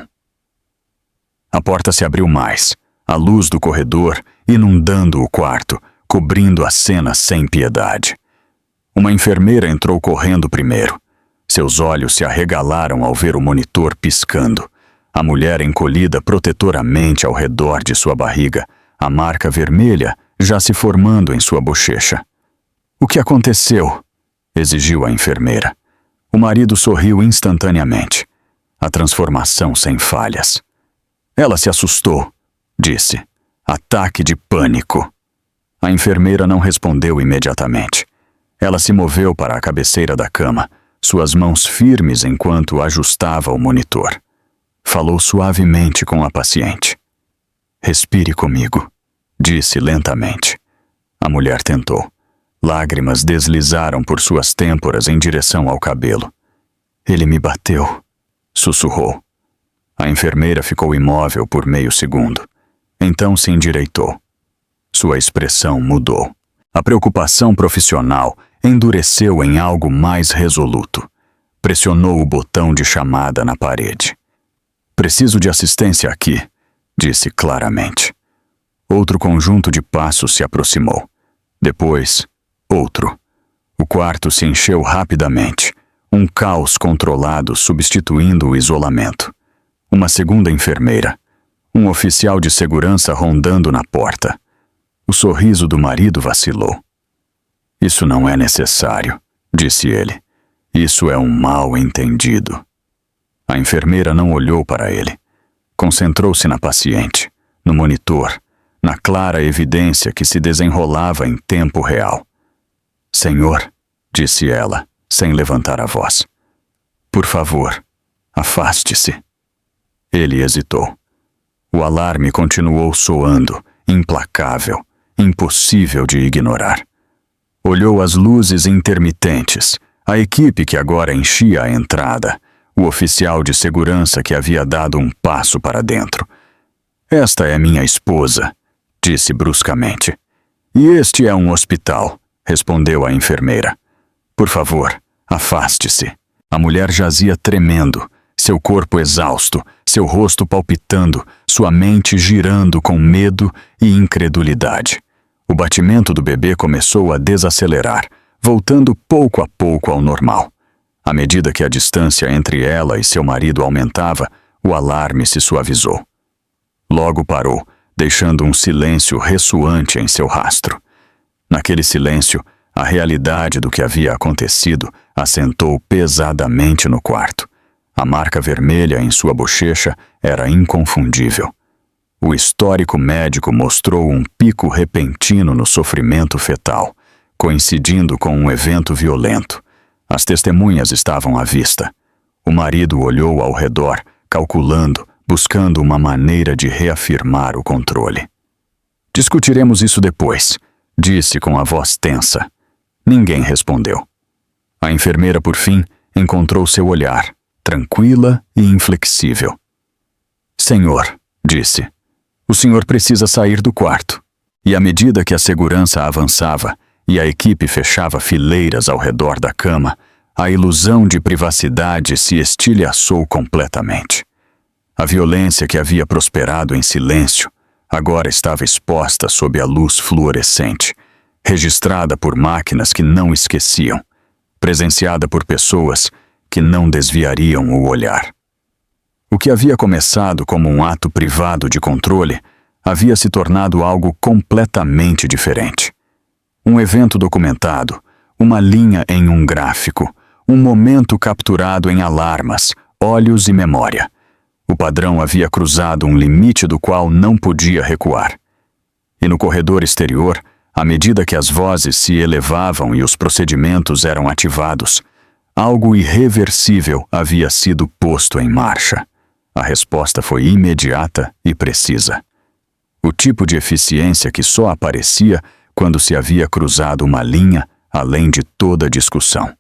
A porta se abriu mais, a luz do corredor inundando o quarto, cobrindo a cena sem piedade. Uma enfermeira entrou correndo primeiro. Seus olhos se arregalaram ao ver o monitor piscando. A mulher encolhida protetoramente ao redor de sua barriga, a marca vermelha já se formando em sua bochecha. "O que aconteceu?" exigiu a enfermeira. O marido sorriu instantaneamente. A transformação sem falhas. "Ela se assustou", disse. "Ataque de pânico." A enfermeira não respondeu imediatamente. Ela se moveu para a cabeceira da cama, suas mãos firmes enquanto ajustava o monitor. Falou suavemente com a paciente. "Respire comigo", disse lentamente. A mulher tentou. Lágrimas deslizaram por suas têmporas em direção ao cabelo. "Ele me bateu", sussurrou. A enfermeira ficou imóvel por meio segundo. Então se endireitou. Sua expressão mudou. A preocupação profissional endureceu em algo mais resoluto. Pressionou o botão de chamada na parede. "Preciso de assistência aqui", disse claramente. Outro conjunto de passos se aproximou. Depois, outro. O quarto se encheu rapidamente. Um caos controlado substituindo o isolamento. Uma segunda enfermeira. Um oficial de segurança rondando na porta. O sorriso do marido vacilou. "Isso não é necessário", disse ele. "Isso é um mal-entendido." A enfermeira não olhou para ele. Concentrou-se na paciente, no monitor, na clara evidência que se desenrolava em tempo real. "Senhor", disse ela, sem levantar a voz. "Por favor, afaste-se." Ele hesitou. O alarme continuou soando, implacável, impossível de ignorar. Olhou as luzes intermitentes, a equipe que agora enchia a entrada, o oficial de segurança que havia dado um passo para dentro. "Esta é minha esposa", disse bruscamente. "E este é um hospital", respondeu a enfermeira. "Por favor, afaste-se." A mulher jazia tremendo, seu corpo exausto, seu rosto palpitando, sua mente girando com medo e incredulidade. O batimento do bebê começou a desacelerar, voltando pouco a pouco ao normal. À medida que a distância entre ela e seu marido aumentava, o alarme se suavizou. Logo parou, deixando um silêncio ressoante em seu rastro. Naquele silêncio, a realidade do que havia acontecido assentou pesadamente no quarto. A marca vermelha em sua bochecha era inconfundível. O histórico médico mostrou um pico repentino no sofrimento fetal, coincidindo com um evento violento. As testemunhas estavam à vista. O marido olhou ao redor, calculando, buscando uma maneira de reafirmar o controle. "Discutiremos isso depois", disse com a voz tensa. Ninguém respondeu. A enfermeira, por fim, encontrou seu olhar, tranquila e inflexível. "Senhor", disse, "o senhor precisa sair do quarto." E à medida que a segurança avançava e a equipe fechava fileiras ao redor da cama, a ilusão de privacidade se estilhaçou completamente. A violência que havia prosperado em silêncio agora estava exposta sob a luz fluorescente, registrada por máquinas que não esqueciam, presenciada por pessoas que não desviariam o olhar. O que havia começado como um ato privado de controle havia se tornado algo completamente diferente. Um evento documentado, uma linha em um gráfico, um momento capturado em alarmas, olhos e memória. O padrão havia cruzado um limite do qual não podia recuar. E no corredor exterior, à medida que as vozes se elevavam e os procedimentos eram ativados, algo irreversível havia sido posto em marcha. A resposta foi imediata e precisa. O tipo de eficiência que só aparecia quando se havia cruzado uma linha além de toda discussão.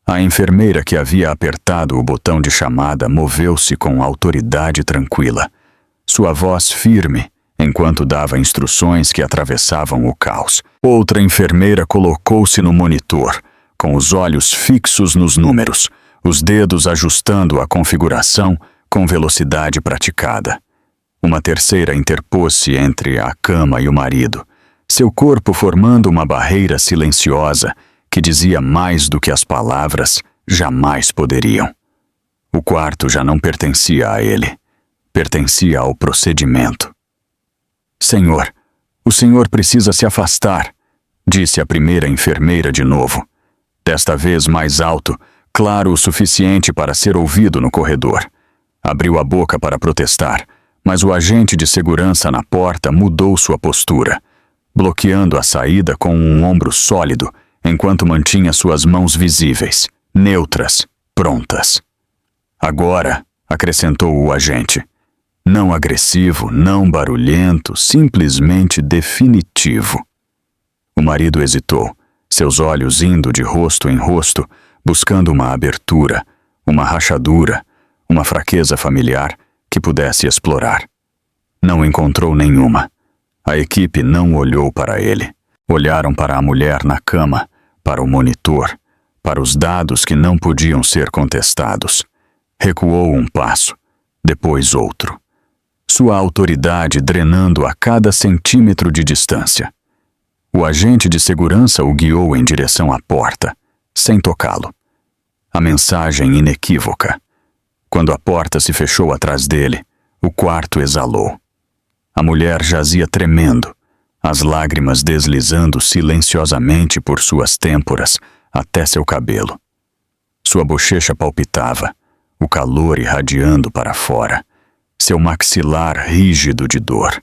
A enfermeira que havia apertado o botão de chamada moveu-se com autoridade tranquila, sua voz firme, enquanto dava instruções que atravessavam o caos. Outra enfermeira colocou-se no monitor, com os olhos fixos nos números, os dedos ajustando a configuração com velocidade praticada. Uma terceira interpôs-se entre a cama e o marido, seu corpo formando uma barreira silenciosa que dizia mais do que as palavras jamais poderiam. O quarto já não pertencia a ele, pertencia ao procedimento. "Senhor, o senhor precisa se afastar", disse a primeira enfermeira de novo, desta vez mais alto, claro o suficiente para ser ouvido no corredor. Abriu a boca para protestar, mas o agente de segurança na porta mudou sua postura, bloqueando a saída com um ombro sólido, enquanto mantinha suas mãos visíveis, neutras, prontas. "Agora", acrescentou o agente, "não agressivo, não barulhento, simplesmente definitivo." O marido hesitou, seus olhos indo de rosto em rosto, buscando uma abertura, uma rachadura, uma fraqueza familiar que pudesse explorar. Não encontrou nenhuma. A equipe não olhou para ele. Olharam para a mulher na cama, para o monitor, para os dados que não podiam ser contestados. Recuou um passo, depois outro. Sua autoridade drenando a cada centímetro de distância. O agente de segurança o guiou em direção à porta, sem tocá-lo. A mensagem inequívoca. Quando a porta se fechou atrás dele, o quarto exalou. A mulher jazia tremendo, as lágrimas deslizando silenciosamente por suas têmporas até seu cabelo. Sua bochecha palpitava, o calor irradiando para fora, seu maxilar rígido de dor.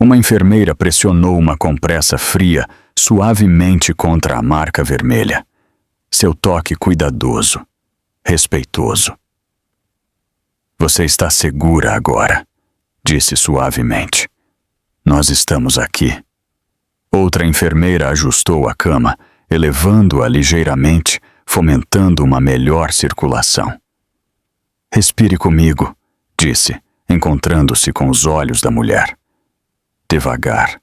Uma enfermeira pressionou uma compressa fria suavemente contra a marca vermelha. Seu toque cuidadoso, respeitoso. "Você está segura agora", disse suavemente. "Nós estamos aqui." Outra enfermeira ajustou a cama, elevando-a ligeiramente, fomentando uma melhor circulação. "Respire comigo", disse, encontrando-se com os olhos da mulher. Devagar,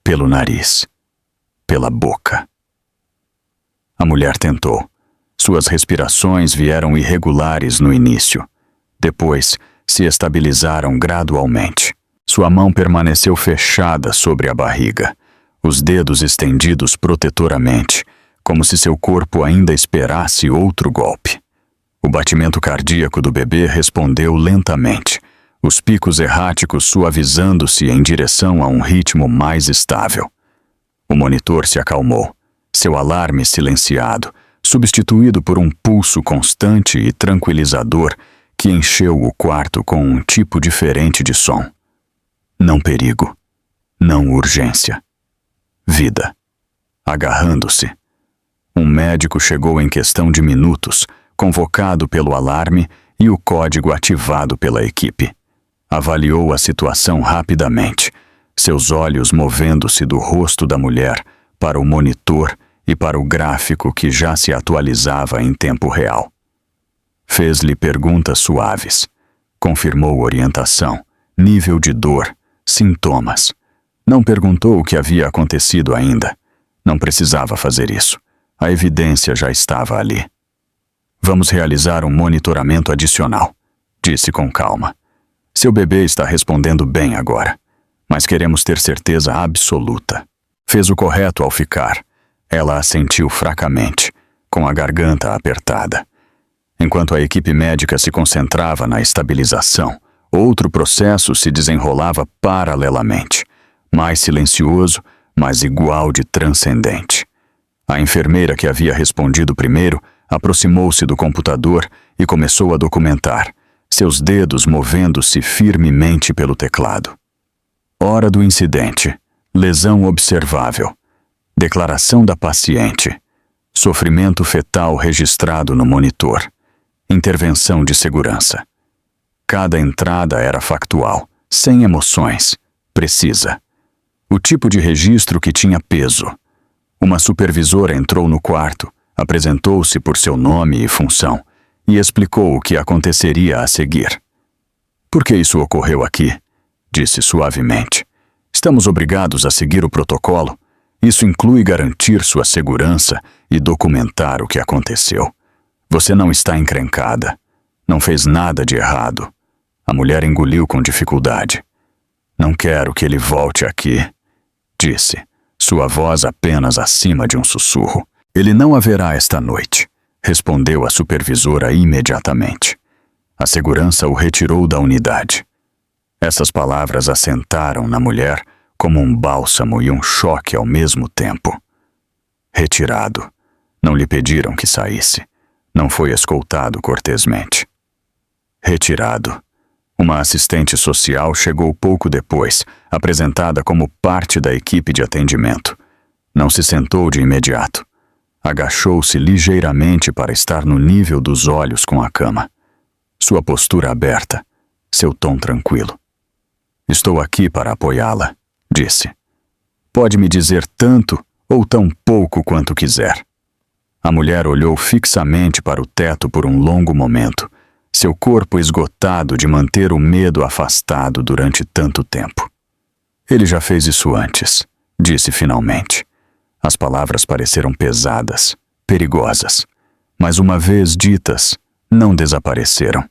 pelo nariz, pela boca. A mulher tentou. Suas respirações vieram irregulares no início. Depois, se estabilizaram gradualmente. Sua mão permaneceu fechada sobre a barriga, os dedos estendidos protetoramente, como se seu corpo ainda esperasse outro golpe. O batimento cardíaco do bebê respondeu lentamente, os picos erráticos suavizando-se em direção a um ritmo mais estável. O monitor se acalmou, seu alarme silenciado, substituído por um pulso constante e tranquilizador que encheu o quarto com um tipo diferente de som. Não perigo, não urgência. Vida. Agarrando-se. Um médico chegou em questão de minutos, convocado pelo alarme e o código ativado pela equipe. Avaliou a situação rapidamente, seus olhos movendo-se do rosto da mulher para o monitor e para o gráfico que já se atualizava em tempo real. Fez-lhe perguntas suaves. Confirmou orientação, nível de dor, sintomas. Não perguntou o que havia acontecido ainda. Não precisava fazer isso. A evidência já estava ali. Vamos realizar um monitoramento adicional, disse com calma. Seu bebê está respondendo bem agora, mas queremos ter certeza absoluta. Fez o correto ao ficar. Ela assentiu fracamente, com a garganta apertada. Enquanto a equipe médica se concentrava na estabilização, outro processo se desenrolava paralelamente, mais silencioso, mas igual de transcendente. A enfermeira que havia respondido primeiro aproximou-se do computador e começou a documentar, seus dedos movendo-se firmemente pelo teclado. Hora do incidente. Lesão observável. Declaração da paciente. Sofrimento fetal registrado no monitor. Intervenção de segurança. Cada entrada era factual, sem emoções, precisa. O tipo de registro que tinha peso. Uma supervisora entrou no quarto, apresentou-se por seu nome e função e explicou o que aconteceria a seguir. Por que isso ocorreu aqui? Disse suavemente. Estamos obrigados a seguir o protocolo. Isso inclui garantir sua segurança e documentar o que aconteceu. Você não está encrencada. Não fez nada de errado. A mulher engoliu com dificuldade. Não quero que ele volte aqui, disse, sua voz apenas acima de um sussurro. Ele não haverá esta noite, respondeu a supervisora imediatamente. A segurança o retirou da unidade. Essas palavras assentaram na mulher como um bálsamo e um choque ao mesmo tempo. Retirado. Não lhe pediram que saísse. Não foi escoltado cortesmente. Retirado. Uma assistente social chegou pouco depois, apresentada como parte da equipe de atendimento. Não se sentou de imediato. Agachou-se ligeiramente para estar no nível dos olhos com a cama. Sua postura aberta, seu tom tranquilo. Estou aqui para apoiá-la, disse. Pode me dizer tanto ou tão pouco quanto quiser. A mulher olhou fixamente para o teto por um longo momento, seu corpo esgotado de manter o medo afastado durante tanto tempo. Ele já fez isso antes, disse finalmente. As palavras pareceram pesadas, perigosas, mas uma vez ditas, não desapareceram.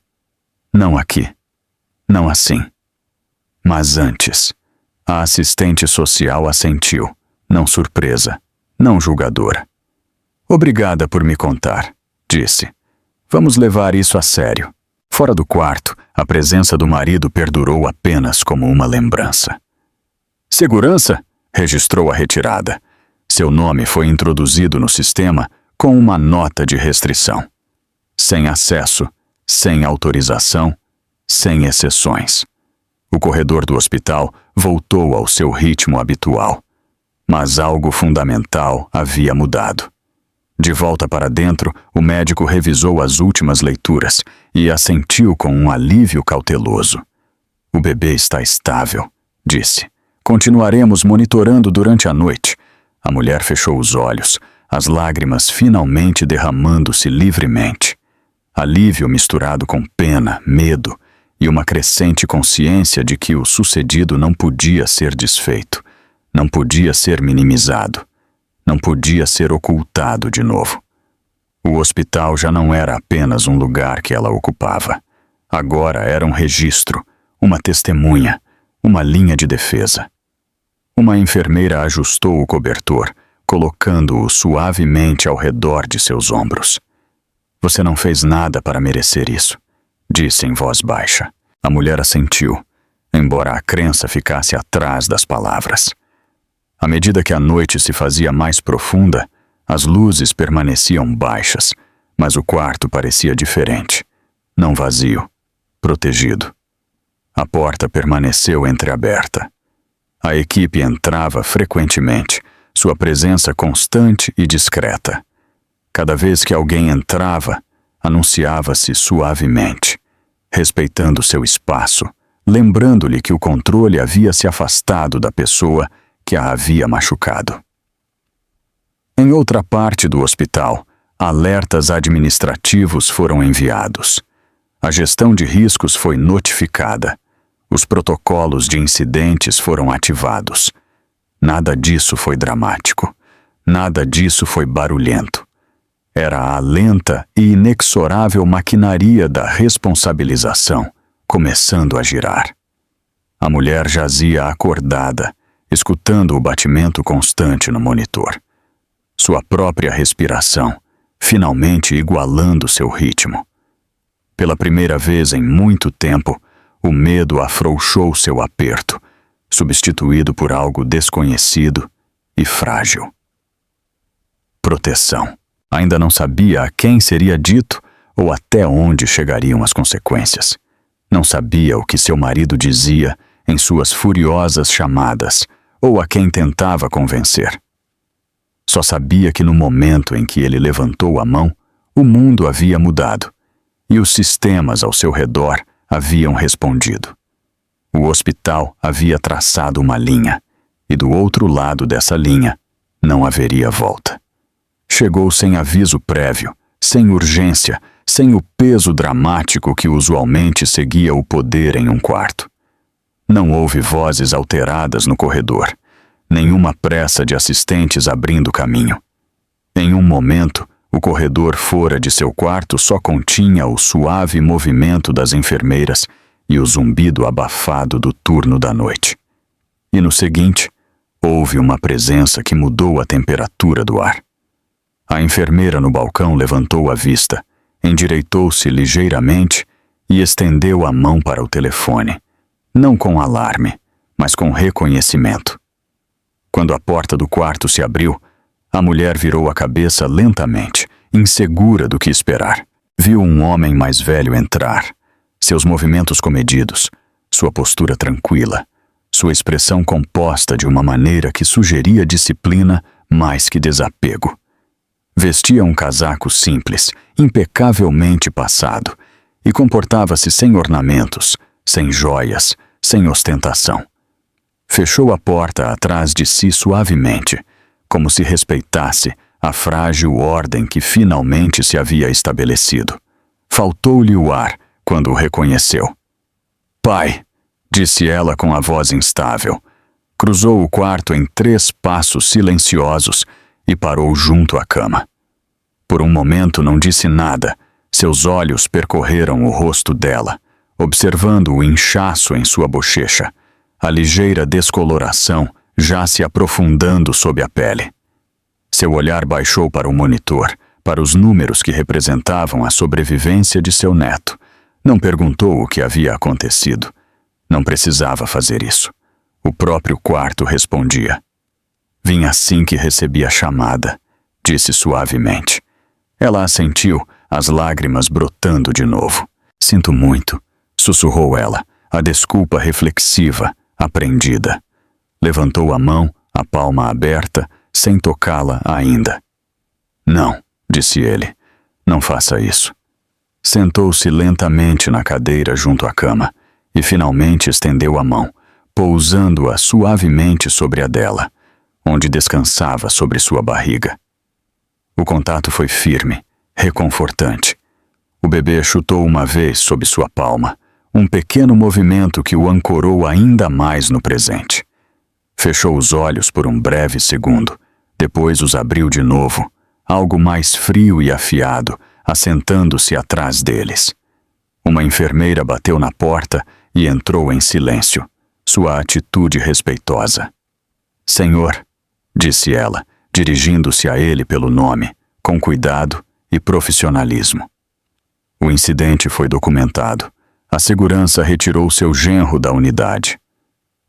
Não aqui. Não assim. Mas antes. A assistente social assentiu, não surpresa, não julgadora. Obrigada por me contar, disse. Vamos levar isso a sério. Fora do quarto, a presença do marido perdurou apenas como uma lembrança. Segurança? Registrou a retirada. Seu nome foi introduzido no sistema com uma nota de restrição. Sem acesso, sem autorização, sem exceções. O corredor do hospital voltou ao seu ritmo habitual. Mas algo fundamental havia mudado. De volta para dentro, o médico revisou as últimas leituras e assentiu com um alívio cauteloso. O bebê está estável, disse. Continuaremos monitorando durante a noite. A mulher fechou os olhos, as lágrimas finalmente derramando-se livremente. Alívio misturado com pena, medo e uma crescente consciência de que o sucedido não podia ser desfeito, não podia ser minimizado. Não podia ser ocultado de novo. O hospital já não era apenas um lugar que ela ocupava. Agora era um registro, uma testemunha, uma linha de defesa. Uma enfermeira ajustou o cobertor, colocando-o suavemente ao redor de seus ombros. Você não fez nada para merecer isso, disse em voz baixa. A mulher assentiu, embora a crença ficasse atrás das palavras. À medida que a noite se fazia mais profunda, as luzes permaneciam baixas, mas o quarto parecia diferente. Não vazio, protegido. A porta permaneceu entreaberta. A equipe entrava frequentemente, sua presença constante e discreta. Cada vez que alguém entrava, anunciava-se suavemente, respeitando seu espaço, lembrando-lhe que o controle havia se afastado da pessoa que a havia machucado. Em outra parte do hospital, alertas administrativos foram enviados. A gestão de riscos foi notificada. Os protocolos de incidentes foram ativados. Nada disso foi dramático. Nada disso foi barulhento. Era a lenta e inexorável maquinaria da responsabilização começando a girar. A mulher jazia acordada, escutando o batimento constante no monitor. Sua própria respiração, finalmente igualando seu ritmo. Pela primeira vez em muito tempo, o medo afrouxou seu aperto, substituído por algo desconhecido e frágil. Proteção. Ainda não sabia a quem seria dito ou até onde chegariam as consequências. Não sabia o que seu marido dizia em suas furiosas chamadas ou a quem tentava convencer. Só sabia que no momento em que ele levantou a mão, o mundo havia mudado e os sistemas ao seu redor haviam respondido. O hospital havia traçado uma linha e do outro lado dessa linha não haveria volta. Chegou sem aviso prévio, sem urgência, sem o peso dramático que usualmente seguia o poder em um quarto. Não houve vozes alteradas no corredor, nenhuma pressa de assistentes abrindo caminho. Em um momento, o corredor fora de seu quarto só continha o suave movimento das enfermeiras e o zumbido abafado do turno da noite. E no seguinte, houve uma presença que mudou a temperatura do ar. A enfermeira no balcão levantou a vista, endireitou-se ligeiramente e estendeu a mão para o telefone, não com alarme, mas com reconhecimento. Quando a porta do quarto se abriu, a mulher virou a cabeça lentamente, insegura do que esperar. Viu um homem mais velho entrar, seus movimentos comedidos, sua postura tranquila, sua expressão composta de uma maneira que sugeria disciplina mais que desapego. Vestia um casaco simples, impecavelmente passado, e comportava-se sem ornamentos, sem joias, sem ostentação. Fechou a porta atrás de si suavemente, como se respeitasse a frágil ordem que finalmente se havia estabelecido. Faltou-lhe o ar quando o reconheceu. "Pai", disse ela com a voz instável. Cruzou o quarto em 3 passos silenciosos e parou junto à cama. Por um momento não disse nada. Seus olhos percorreram o rosto dela, observando o inchaço em sua bochecha, a ligeira descoloração já se aprofundando sob a pele. Seu olhar baixou para o monitor, para os números que representavam a sobrevivência de seu neto. Não perguntou o que havia acontecido. Não precisava fazer isso. O próprio quarto respondia. "Vim assim que recebi a chamada", disse suavemente. Ela assentiu, as lágrimas brotando de novo. "Sinto muito", sussurrou ela, a desculpa reflexiva, aprendida. Levantou a mão, a palma aberta, sem tocá-la ainda. "Não", disse ele, "não faça isso." Sentou-se lentamente na cadeira junto à cama e finalmente estendeu a mão, pousando-a suavemente sobre a dela, onde descansava sobre sua barriga. O contato foi firme, reconfortante. O bebê chutou uma vez sob sua palma, um pequeno movimento que o ancorou ainda mais no presente. Fechou os olhos por um breve segundo, depois os abriu de novo, algo mais frio e afiado, assentando-se atrás deles. Uma enfermeira bateu na porta e entrou em silêncio, sua atitude respeitosa. "Senhor", disse ela, dirigindo-se a ele pelo nome, com cuidado e profissionalismo. O incidente foi documentado. A segurança retirou seu genro da unidade.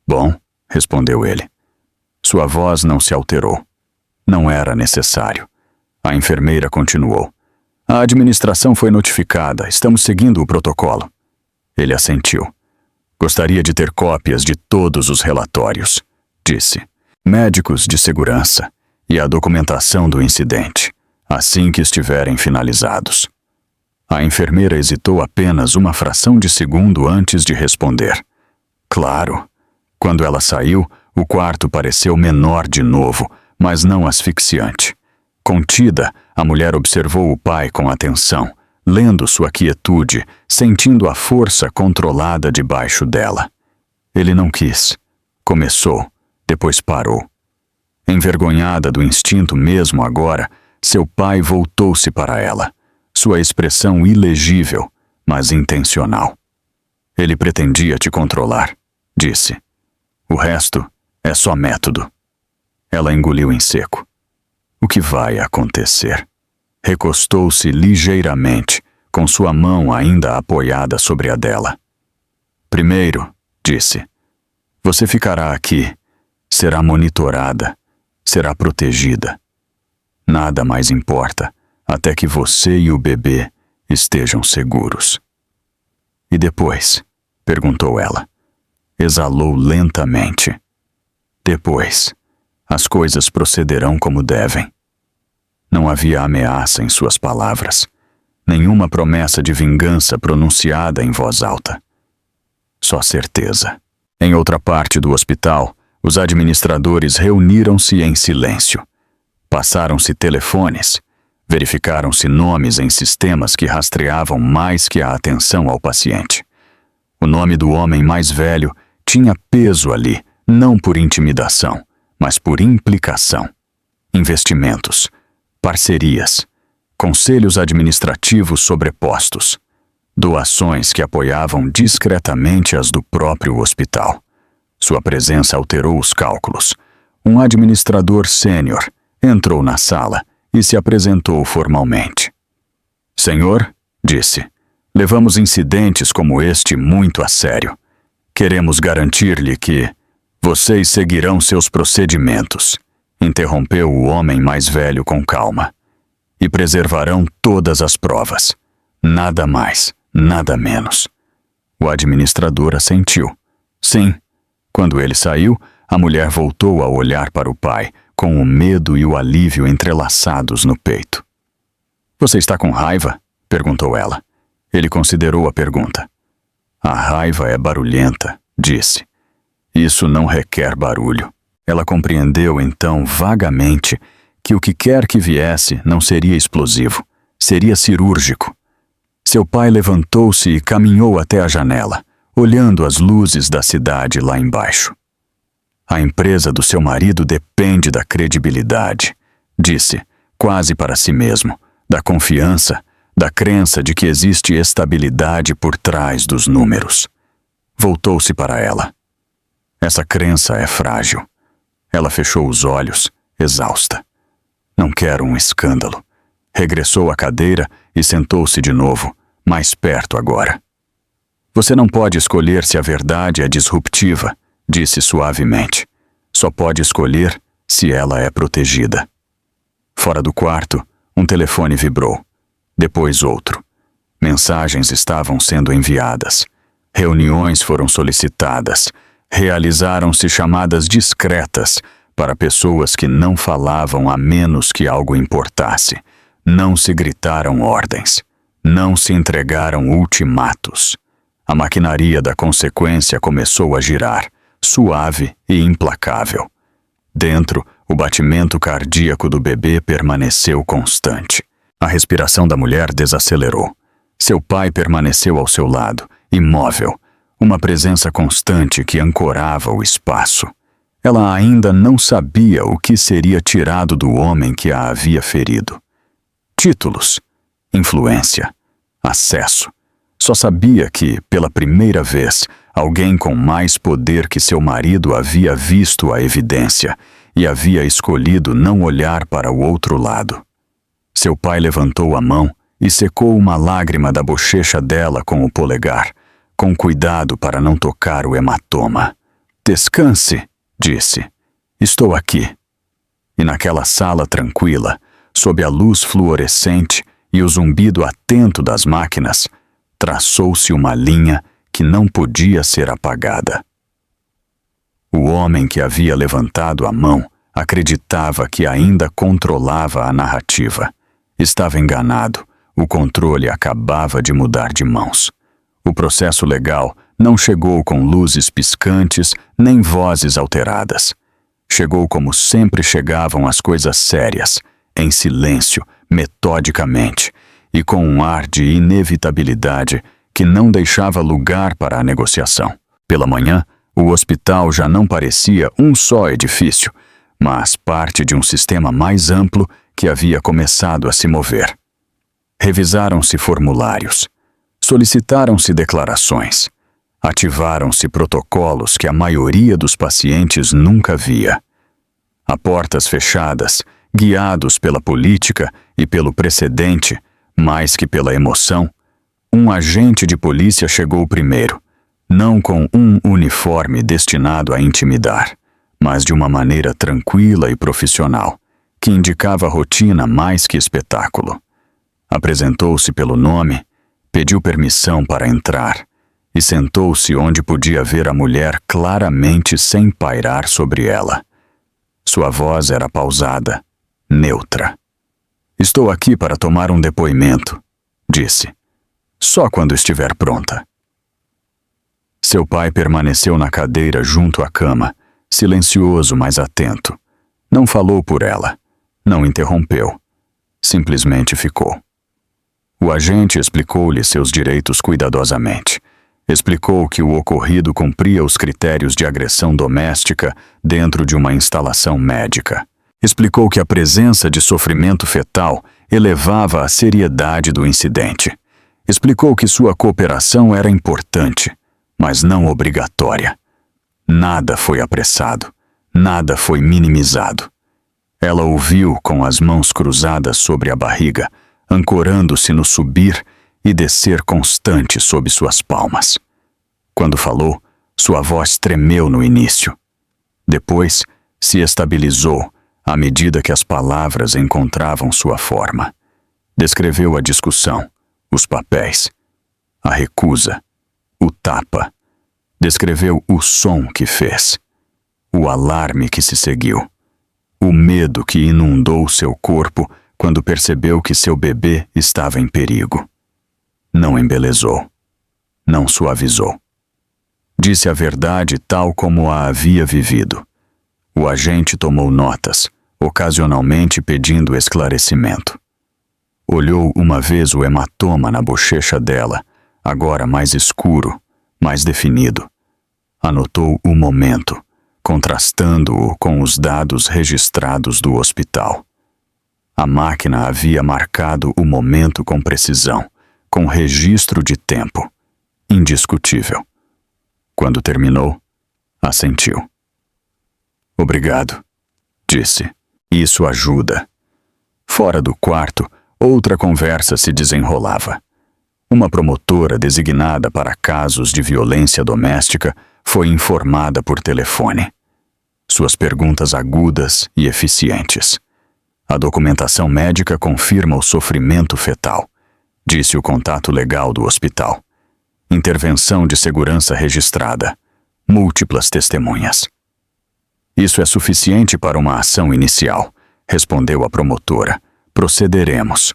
"Bom", respondeu ele. Sua voz não se alterou. Não era necessário. A enfermeira continuou. "A administração foi notificada. Estamos seguindo o protocolo." Ele assentiu. "Gostaria de ter cópias de todos os relatórios", disse. "Médicos de segurança e a documentação do incidente, assim que estiverem finalizados." A enfermeira hesitou apenas uma fração de segundo antes de responder. "Claro." Quando ela saiu, o quarto pareceu menor de novo, mas não asfixiante. Contida, a mulher observou o pai com atenção, lendo sua quietude, sentindo a força controlada debaixo dela. Ele não quis. Começou, depois parou. Envergonhada do instinto mesmo agora, seu pai voltou-se para ela, sua expressão ilegível, mas intencional. Ele pretendia te controlar, disse. O resto é só método. Ela engoliu em seco. O que vai acontecer? Recostou-se ligeiramente, com sua mão ainda apoiada sobre a dela. Primeiro, disse, você ficará aqui, será monitorada, será protegida. Nada mais importa, até que você e o bebê estejam seguros. E depois? Perguntou ela. Exalou lentamente. Depois, as coisas procederão como devem. Não havia ameaça em suas palavras, nenhuma promessa de vingança pronunciada em voz alta. Só certeza. Em outra parte do hospital, os administradores reuniram-se em silêncio. Passaram-se telefones, verificaram-se nomes em sistemas que rastreavam mais que a atenção ao paciente. O nome do homem mais velho tinha peso ali, não por intimidação, mas por implicação. Investimentos, parcerias, conselhos administrativos sobrepostos, doações que apoiavam discretamente as do próprio hospital. Sua presença alterou os cálculos. Um administrador sênior entrou na sala e se apresentou formalmente. Senhor, disse, levamos incidentes como este muito a sério. Queremos garantir-lhe que vocês seguirão seus procedimentos, interrompeu o homem mais velho com calma, e preservarão todas as provas. Nada mais, nada menos. O administrador assentiu. Sim. Quando ele saiu, a mulher voltou a olhar para o pai, com o medo e o alívio entrelaçados no peito. Você está com raiva? Perguntou ela. Ele considerou a pergunta. A raiva é barulhenta, disse. Isso não requer barulho. Ela compreendeu então vagamente que o que quer que viesse não seria explosivo, seria cirúrgico. Seu pai levantou-se e caminhou até a janela, olhando as luzes da cidade lá embaixo. A empresa do seu marido depende da credibilidade, disse, quase para si mesmo, da confiança, da crença de que existe estabilidade por trás dos números. Voltou-se para ela. Essa crença é frágil. Ela fechou os olhos, exausta. Não quero um escândalo. Regressou à cadeira e sentou-se de novo, mais perto agora. Você não pode escolher se a verdade é disruptiva, disse suavemente. Só pode escolher se ela é protegida. Fora do quarto, um telefone vibrou. Depois outro. Mensagens estavam sendo enviadas. Reuniões foram solicitadas. Realizaram-se chamadas discretas para pessoas que não falavam a menos que algo importasse. Não se gritaram ordens. Não se entregaram ultimatos. A maquinaria da consequência começou a girar, suave e implacável. Dentro, o batimento cardíaco do bebê permaneceu constante. A respiração da mulher desacelerou. Seu pai permaneceu ao seu lado, imóvel, uma presença constante que ancorava o espaço. Ela ainda não sabia o que seria tirado do homem que a havia ferido. Títulos, influência, acesso. Só sabia que, pela primeira vez, alguém com mais poder que seu marido havia visto a evidência e havia escolhido não olhar para o outro lado. Seu pai levantou a mão e secou uma lágrima da bochecha dela com o polegar, com cuidado para não tocar o hematoma. Descanse, disse. Estou aqui. E naquela sala tranquila, sob a luz fluorescente e o zumbido atento das máquinas, traçou-se uma linha que não podia ser apagada. O homem que havia levantado a mão acreditava que ainda controlava a narrativa. Estava enganado, o controle acabava de mudar de mãos. O processo legal não chegou com luzes piscantes nem vozes alteradas. Chegou como sempre chegavam as coisas sérias, em silêncio, metodicamente, e com um ar de inevitabilidade que não deixava lugar para a negociação. Pela manhã, o hospital já não parecia um só edifício, mas parte de um sistema mais amplo que havia começado a se mover. Revisaram-se formulários, solicitaram-se declarações, ativaram-se protocolos que a maioria dos pacientes nunca via. A portas fechadas, guiados pela política e pelo precedente, mais que pela emoção, um agente de polícia chegou primeiro, não com um uniforme destinado a intimidar, mas de uma maneira tranquila e profissional, que indicava rotina mais que espetáculo. Apresentou-se pelo nome, pediu permissão para entrar e sentou-se onde podia ver a mulher claramente sem pairar sobre ela. Sua voz era pausada, neutra. "Estou aqui para tomar um depoimento", disse. "Só quando estiver pronta." Seu pai permaneceu na cadeira junto à cama, silencioso, mas atento. Não falou por ela, não interrompeu. Simplesmente ficou. O agente explicou-lhe seus direitos cuidadosamente. Explicou que o ocorrido cumpria os critérios de agressão doméstica dentro de uma instalação médica. Explicou que a presença de sofrimento fetal elevava a seriedade do incidente. Explicou que sua cooperação era importante, mas não obrigatória. Nada foi apressado, nada foi minimizado. Ela ouviu com as mãos cruzadas sobre a barriga, ancorando-se no subir e descer constante sob suas palmas. Quando falou, sua voz tremeu no início. Depois, se estabilizou à medida que as palavras encontravam sua forma. Descreveu a discussão, os papéis, a recusa, o tapa. Descreveu o som que fez, o alarme que se seguiu, o medo que inundou seu corpo quando percebeu que seu bebê estava em perigo. Não embelezou, não suavizou. Disse a verdade tal como a havia vivido. O agente tomou notas, ocasionalmente pedindo esclarecimento. Olhou uma vez o hematoma na bochecha dela, agora mais escuro, mais definido. Anotou o momento, contrastando-o com os dados registrados do hospital. A máquina havia marcado o momento com precisão, com registro de tempo, indiscutível. Quando terminou, assentiu. "Obrigado", disse. "Isso ajuda." Fora do quarto, outra conversa se desenrolava. Uma promotora designada para casos de violência doméstica foi informada por telefone. Suas perguntas agudas e eficientes. "A documentação médica confirma o sofrimento fetal", disse o contato legal do hospital. "Intervenção de segurança registrada. Múltiplas testemunhas." "Isso é suficiente para uma ação inicial", respondeu a promotora. "Procederemos."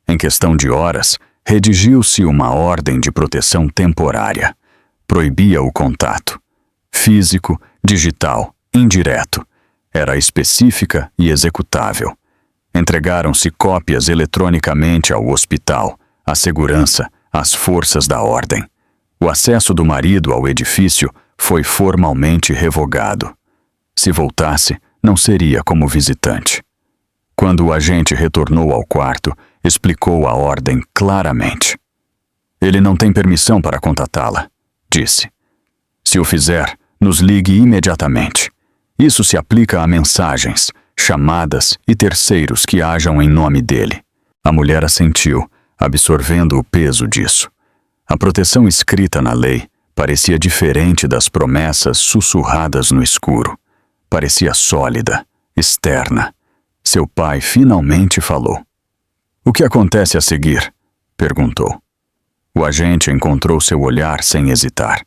Em questão de horas, redigiu-se uma ordem de proteção temporária. Proibia o contato. Físico, digital, indireto. Era específica e executável. Entregaram-se cópias eletronicamente ao hospital, à segurança, às forças da ordem. O acesso do marido ao edifício foi formalmente revogado. Se voltasse, não seria como visitante. Quando o agente retornou ao quarto, explicou a ordem claramente. "Ele não tem permissão para contatá-la", disse. "Se o fizer, nos ligue imediatamente. Isso se aplica a mensagens, chamadas e terceiros que hajam em nome dele." A mulher assentiu, absorvendo o peso disso. A proteção escrita na lei parecia diferente das promessas sussurradas no escuro. Parecia sólida, externa. Seu pai finalmente falou. "O que acontece a seguir?" perguntou. O agente encontrou seu olhar sem hesitar.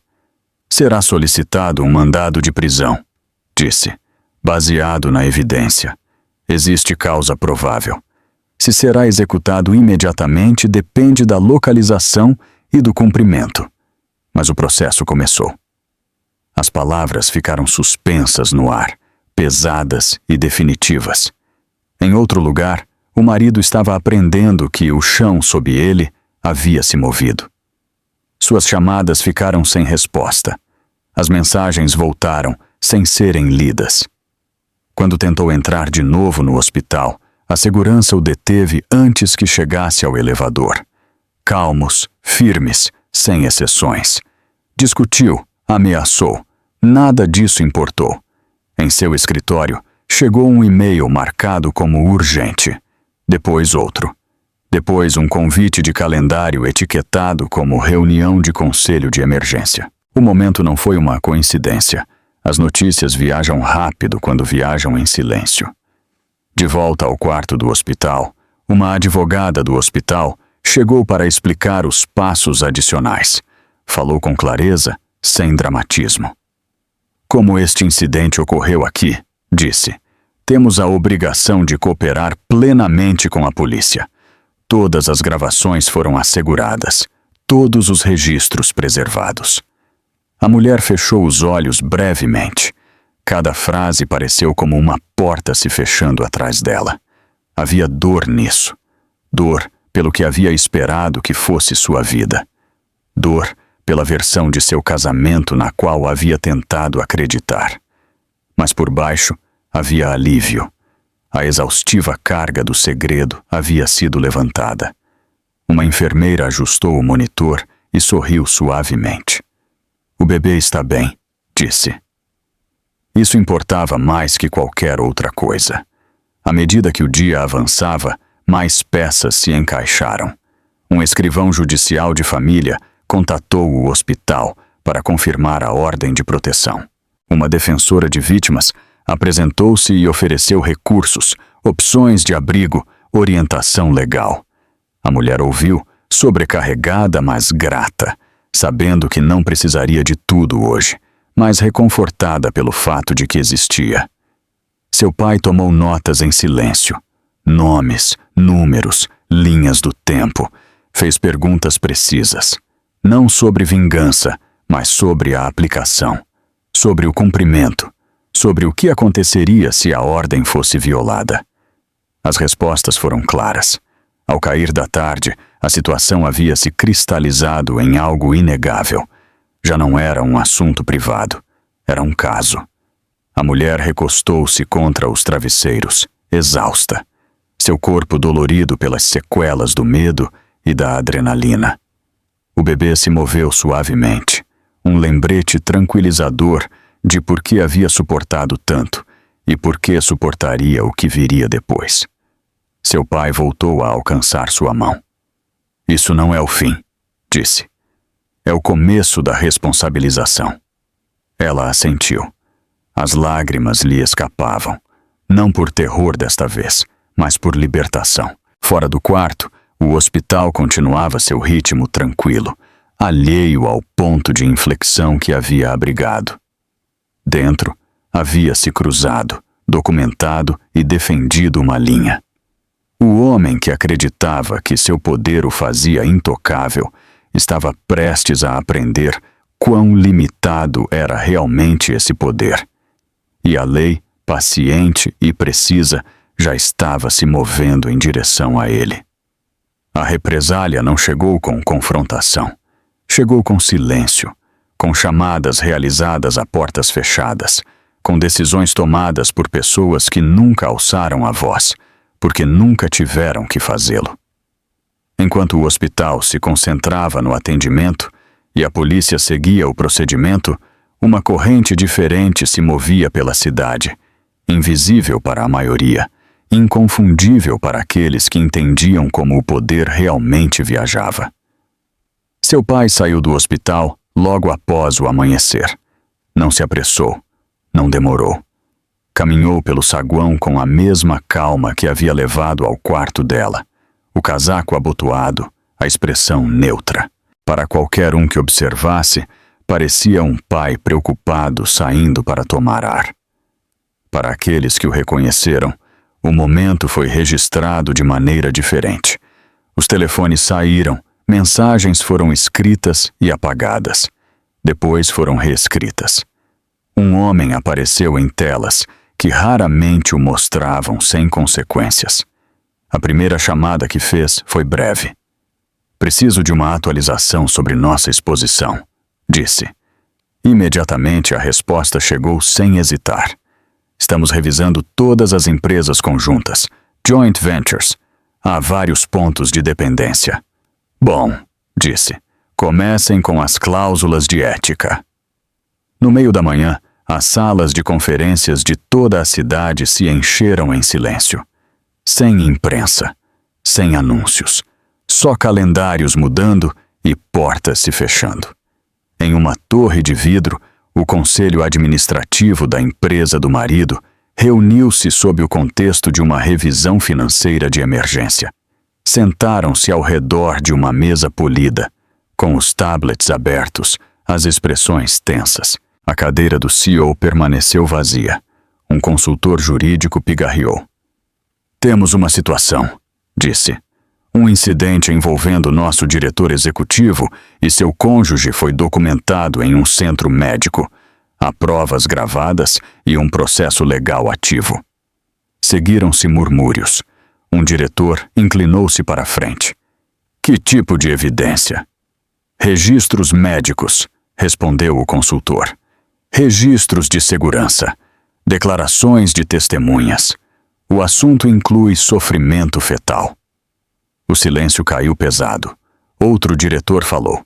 "Será solicitado um mandado de prisão", disse, "baseado na evidência. Existe causa provável. Se será executado imediatamente depende da localização e do cumprimento." Mas o processo começou. As palavras ficaram suspensas no ar, pesadas e definitivas. Em outro lugar, o marido estava aprendendo que o chão sob ele havia se movido. Suas chamadas ficaram sem resposta. As mensagens voltaram, sem serem lidas. Quando tentou entrar de novo no hospital, a segurança o deteve antes que chegasse ao elevador. Calmos, firmes, sem exceções. Discutiu, ameaçou. Nada disso importou. Em seu escritório, chegou um e-mail marcado como urgente. Depois outro. Depois um convite de calendário etiquetado como reunião de conselho de emergência. O momento não foi uma coincidência. As notícias viajam rápido quando viajam em silêncio. De volta ao quarto do hospital, uma advogada do hospital chegou para explicar os passos adicionais. Falou com clareza, sem dramatismo. Como este incidente ocorreu aqui, disse, temos a obrigação de cooperar plenamente com a polícia. Todas as gravações foram asseguradas, todos os registros preservados. A mulher fechou os olhos brevemente. Cada frase pareceu como uma porta se fechando atrás dela. Havia dor nisso. Dor pelo que havia esperado que fosse sua vida. Dor pela versão de seu casamento na qual havia tentado acreditar. Mas por baixo havia alívio. A exaustiva carga do segredo havia sido levantada. Uma enfermeira ajustou o monitor e sorriu suavemente. O bebê está bem, disse. Isso importava mais que qualquer outra coisa. À medida que o dia avançava, mais peças se encaixaram. Um escrivão judicial de família contatou o hospital para confirmar a ordem de proteção. Uma defensora de vítimas apresentou-se e ofereceu recursos, opções de abrigo, orientação legal. A mulher ouviu, sobrecarregada, mas grata, sabendo que não precisaria de tudo hoje, mas reconfortada pelo fato de que existia. Seu pai tomou notas em silêncio. Nomes, números, linhas do tempo. Fez perguntas precisas. Não sobre vingança, mas sobre a aplicação. Sobre o cumprimento. Sobre o que aconteceria se a ordem fosse violada. As respostas foram claras. Ao cair da tarde, a situação havia se cristalizado em algo inegável. Já não era um assunto privado. Era um caso. A mulher recostou-se contra os travesseiros, exausta. Seu corpo dolorido pelas sequelas do medo e da adrenalina. O bebê se moveu suavemente. Um lembrete tranquilizador de por que havia suportado tanto e por que suportaria o que viria depois. Seu pai voltou a alcançar sua mão. Isso não é o fim, disse. É o começo da responsabilização. Ela assentiu. As lágrimas lhe escapavam, não por terror desta vez, mas por libertação. Fora do quarto, o hospital continuava seu ritmo tranquilo, alheio ao ponto de inflexão que havia abrigado. Dentro, havia se cruzado, documentado e defendido uma linha. O homem que acreditava que seu poder o fazia intocável estava prestes a aprender quão limitado era realmente esse poder. E a lei, paciente e precisa, já estava se movendo em direção a ele. A represália não chegou com confrontação. Chegou com silêncio, com chamadas realizadas a portas fechadas, com decisões tomadas por pessoas que nunca alçaram a voz, porque nunca tiveram que fazê-lo. Enquanto o hospital se concentrava no atendimento e a polícia seguia o procedimento, uma corrente diferente se movia pela cidade, invisível para a maioria, inconfundível para aqueles que entendiam como o poder realmente viajava. Seu pai saiu do hospital logo após o amanhecer. Não se apressou, não demorou. Caminhou pelo saguão com a mesma calma que havia levado ao quarto dela, o casaco abotoado, a expressão neutra. Para qualquer um que observasse, parecia um pai preocupado saindo para tomar ar. Para aqueles que o reconheceram, o momento foi registrado de maneira diferente. Os telefones saíram, mensagens foram escritas e apagadas. Depois foram reescritas. Um homem apareceu em telas que raramente o mostravam sem consequências. A primeira chamada que fez foi breve. Preciso de uma atualização sobre nossa exposição, disse. Imediatamente a resposta chegou sem hesitar. Estamos revisando todas as empresas conjuntas, joint ventures. Há vários pontos de dependência. Bom, disse, comecem com as cláusulas de ética. No meio da manhã, as salas de conferências de toda a cidade se encheram em silêncio. Sem imprensa, sem anúncios, só calendários mudando e portas se fechando. Em uma torre de vidro, o conselho administrativo da empresa do marido reuniu-se sob o contexto de uma revisão financeira de emergência. Sentaram-se ao redor de uma mesa polida, com os tablets abertos, as expressões tensas. A cadeira do CEO permaneceu vazia. Um consultor jurídico pigarreou. Temos uma situação, disse. Um incidente envolvendo nosso diretor executivo e seu cônjuge foi documentado em um centro médico. Há provas gravadas e um processo legal ativo. Seguiram-se murmúrios. Um diretor inclinou-se para a frente. Que tipo de evidência? Registros médicos, respondeu o consultor. Registros de segurança. Declarações de testemunhas. O assunto inclui sofrimento fetal. O silêncio caiu pesado. Outro diretor falou.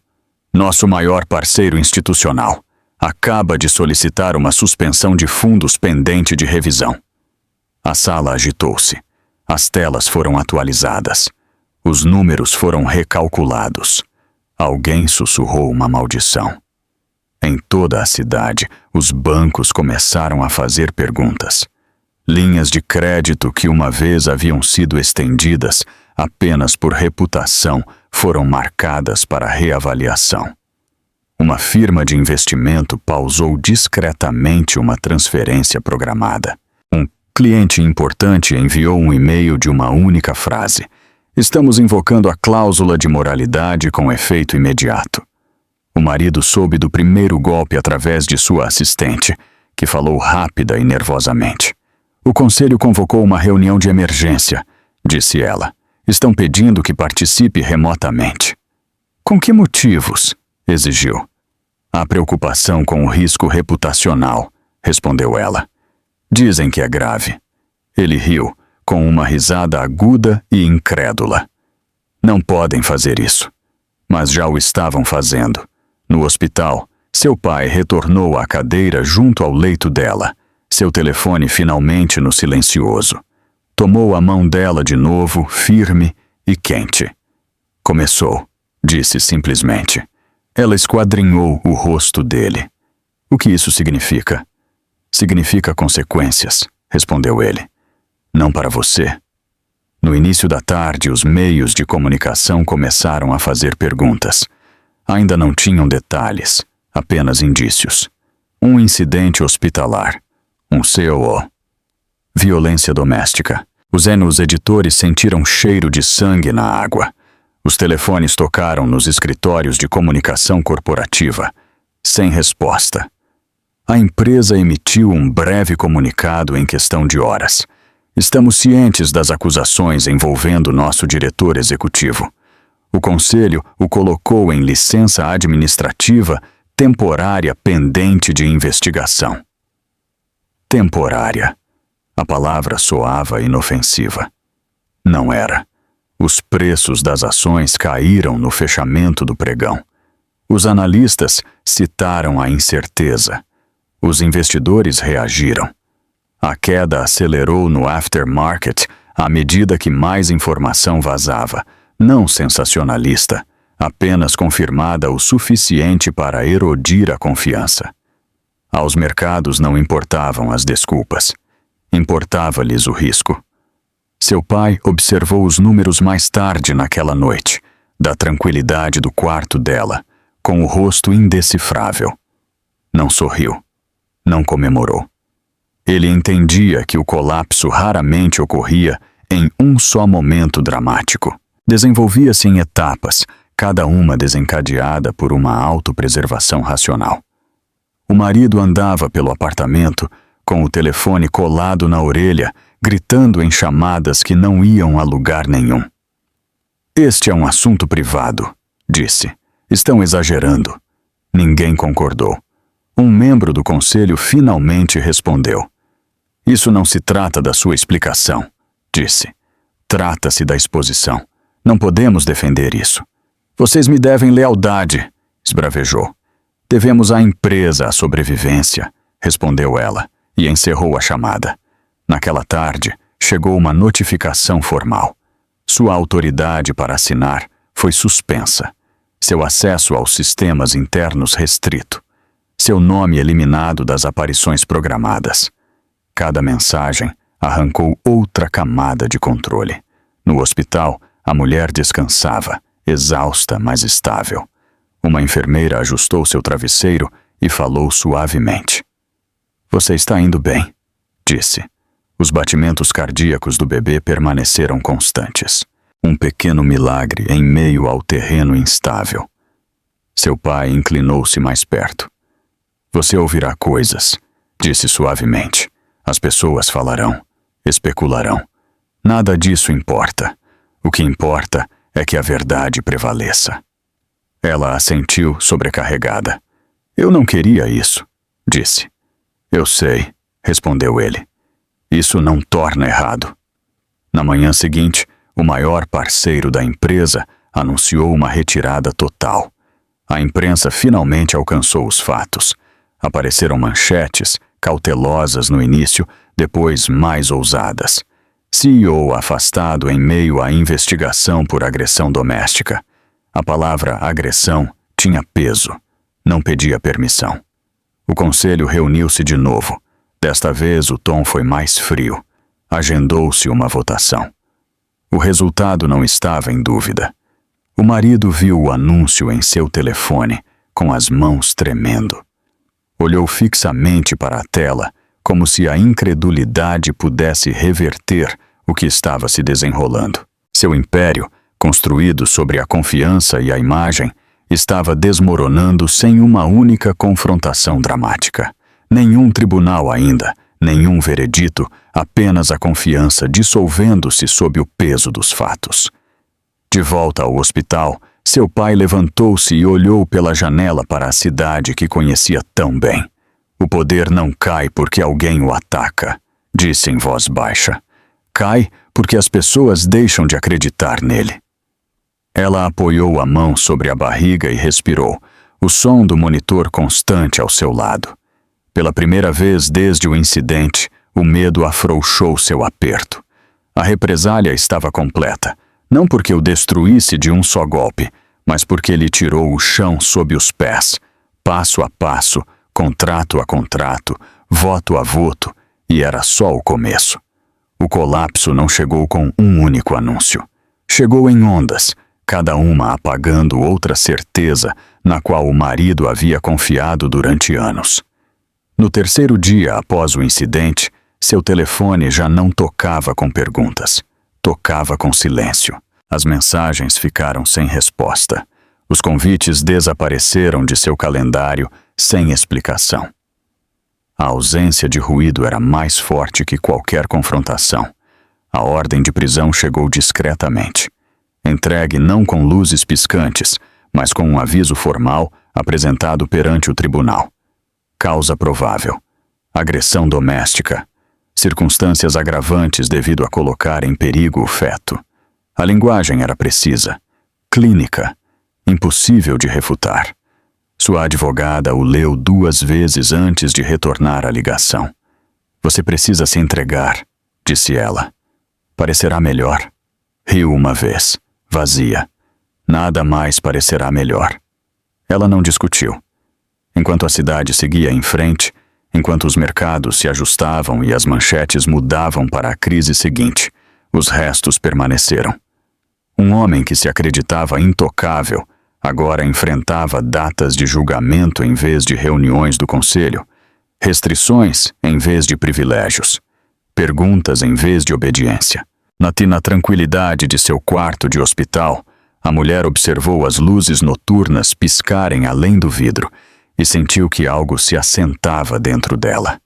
Nosso maior parceiro institucional acaba de solicitar uma suspensão de fundos pendente de revisão. A sala agitou-se. As telas foram atualizadas. Os números foram recalculados. Alguém sussurrou uma maldição. Em toda a cidade, os bancos começaram a fazer perguntas. Linhas de crédito que uma vez haviam sido estendidas apenas por reputação foram marcadas para reavaliação. Uma firma de investimento pausou discretamente uma transferência programada. Um cliente importante enviou um e-mail de uma única frase. Estamos invocando a cláusula de moralidade com efeito imediato. O marido soube do primeiro golpe através de sua assistente, que falou rápida e nervosamente. O conselho convocou uma reunião de emergência, disse ela. Estão pedindo que participe remotamente. Com que motivos? Exigiu. Há preocupação com o risco reputacional, respondeu ela. Dizem que é grave. Ele riu, com uma risada aguda e incrédula. Não podem fazer isso. Mas já o estavam fazendo. No hospital, seu pai retornou à cadeira junto ao leito dela, seu telefone finalmente no silencioso. Tomou a mão dela de novo, firme e quente. Começou, disse simplesmente. Ela esquadrinhou o rosto dele. O que isso significa? Significa consequências, respondeu ele. Não para você. No início da tarde, os meios de comunicação começaram a fazer perguntas. Ainda não tinham detalhes, apenas indícios. Um incidente hospitalar. Um COO. Violência doméstica. Os editores sentiram cheiro de sangue na água. Os telefones tocaram nos escritórios de comunicação corporativa. Sem resposta. A empresa emitiu um breve comunicado em questão de horas. Estamos cientes das acusações envolvendo nosso diretor executivo. O conselho o colocou em licença administrativa temporária pendente de investigação. Temporária. A palavra soava inofensiva. Não era. Os preços das ações caíram no fechamento do pregão. Os analistas citaram a incerteza. Os investidores reagiram. A queda acelerou no aftermarket à medida que mais informação vazava, não sensacionalista, apenas confirmada o suficiente para erodir a confiança. Aos mercados não importavam as desculpas. Importava-lhes o risco. Seu pai observou os números mais tarde naquela noite, da tranquilidade do quarto dela, com o rosto indecifrável. Não sorriu. Não comemorou. Ele entendia que o colapso raramente ocorria em um só momento dramático. Desenvolvia-se em etapas, cada uma desencadeada por uma autopreservação racional. O marido andava pelo apartamento, com o telefone colado na orelha, gritando em chamadas que não iam a lugar nenhum. Este é um assunto privado, disse. Estão exagerando. Ninguém concordou. Um membro do conselho finalmente respondeu. Isso não se trata da sua explicação, disse. Trata-se da exposição. Não podemos defender isso. Vocês me devem lealdade, esbravejou. Devemos à empresa a sobrevivência, respondeu ela, e encerrou a chamada. Naquela tarde, chegou uma notificação formal. Sua autoridade para assinar foi suspensa. Seu acesso aos sistemas internos restrito. Seu nome eliminado das aparições programadas. Cada mensagem arrancou outra camada de controle. No hospital, a mulher descansava, exausta, mas estável. Uma enfermeira ajustou seu travesseiro e falou suavemente. Você está indo bem, disse. Os batimentos cardíacos do bebê permaneceram constantes. Um pequeno milagre em meio ao terreno instável. Seu pai inclinou-se mais perto. Você ouvirá coisas, disse suavemente. As pessoas falarão, especularão. Nada disso importa. O que importa é que a verdade prevaleça. Ela assentiu sobrecarregada. Eu não queria isso, disse. Eu sei, respondeu ele. Isso não torna errado. Na manhã seguinte, o maior parceiro da empresa anunciou uma retirada total. A imprensa finalmente alcançou os fatos. Apareceram manchetes, cautelosas no início, depois mais ousadas. CEO afastado em meio à investigação por agressão doméstica. A palavra agressão tinha peso, não pedia permissão. O conselho reuniu-se de novo. Desta vez o tom foi mais frio. Agendou-se uma votação. O resultado não estava em dúvida. O marido viu o anúncio em seu telefone, com as mãos tremendo. Olhou fixamente para a tela, como se a incredulidade pudesse reverter o que estava se desenrolando. Seu império, construído sobre a confiança e a imagem, estava desmoronando sem uma única confrontação dramática. Nenhum tribunal ainda, nenhum veredito, apenas a confiança dissolvendo-se sob o peso dos fatos. De volta ao hospital, seu pai levantou-se e olhou pela janela para a cidade que conhecia tão bem. O poder não cai porque alguém o ataca, disse em voz baixa. Cai porque as pessoas deixam de acreditar nele. Ela apoiou a mão sobre a barriga e respirou, o som do monitor constante ao seu lado. Pela primeira vez desde o incidente, o medo afrouxou seu aperto. A represália estava completa, não porque o destruísse de um só golpe, mas porque lhe tirou o chão sob os pés, passo a passo, contrato a contrato, voto a voto, e era só o começo. O colapso não chegou com um único anúncio. Chegou em ondas, cada uma apagando outra certeza na qual o marido havia confiado durante anos. No terceiro dia após o incidente, seu telefone já não tocava com perguntas. Tocava com silêncio. As mensagens ficaram sem resposta. Os convites desapareceram de seu calendário sem explicação. A ausência de ruído era mais forte que qualquer confrontação. A ordem de prisão chegou discretamente. Entregue não com luzes piscantes, mas com um aviso formal apresentado perante o tribunal. Causa provável. Agressão doméstica. Circunstâncias agravantes devido a colocar em perigo o feto. A linguagem era precisa. Clínica. Impossível de refutar. Sua advogada o leu 2 vezes antes de retornar à ligação. Você precisa se entregar, disse ela. Parecerá melhor. Riu uma vez, vazia. Nada mais parecerá melhor. Ela não discutiu. Enquanto a cidade seguia em frente, enquanto os mercados se ajustavam e as manchetes mudavam para a crise seguinte, os restos permaneceram. Um homem que se acreditava intocável agora enfrentava datas de julgamento em vez de reuniões do conselho, restrições em vez de privilégios, perguntas em vez de obediência. Na tranquilidade de seu quarto de hospital, a mulher observou as luzes noturnas piscarem além do vidro e sentiu que algo se assentava dentro dela.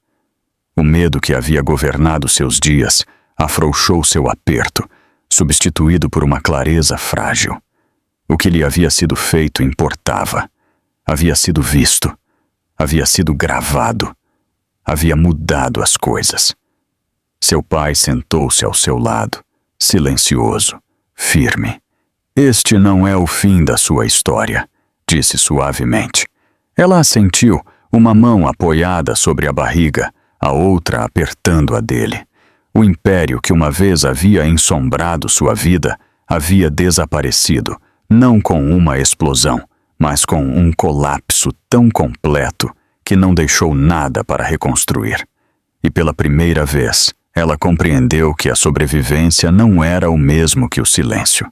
O medo que havia governado seus dias afrouxou seu aperto, substituído por uma clareza frágil. O que lhe havia sido feito importava. Havia sido visto. Havia sido gravado. Havia mudado as coisas. Seu pai sentou-se ao seu lado, silencioso, firme. Este não é o fim da sua história, disse suavemente. Ela assentiu, uma mão apoiada sobre a barriga, a outra apertando a dele. O império que uma vez havia ensombrado sua vida havia desaparecido, não com uma explosão, mas com um colapso tão completo que não deixou nada para reconstruir. E pela primeira vez, ela compreendeu que a sobrevivência não era o mesmo que o silêncio.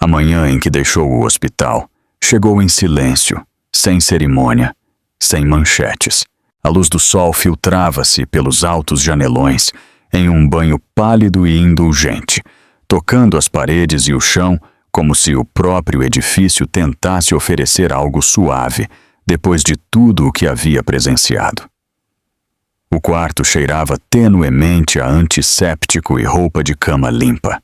A manhã em que deixou o hospital, chegou em silêncio, sem cerimônia, sem manchetes. A luz do sol filtrava-se pelos altos janelões em um banho pálido e indulgente, tocando as paredes e o chão como se o próprio edifício tentasse oferecer algo suave depois de tudo o que havia presenciado. O quarto cheirava tenuemente a antisséptico e roupa de cama limpa.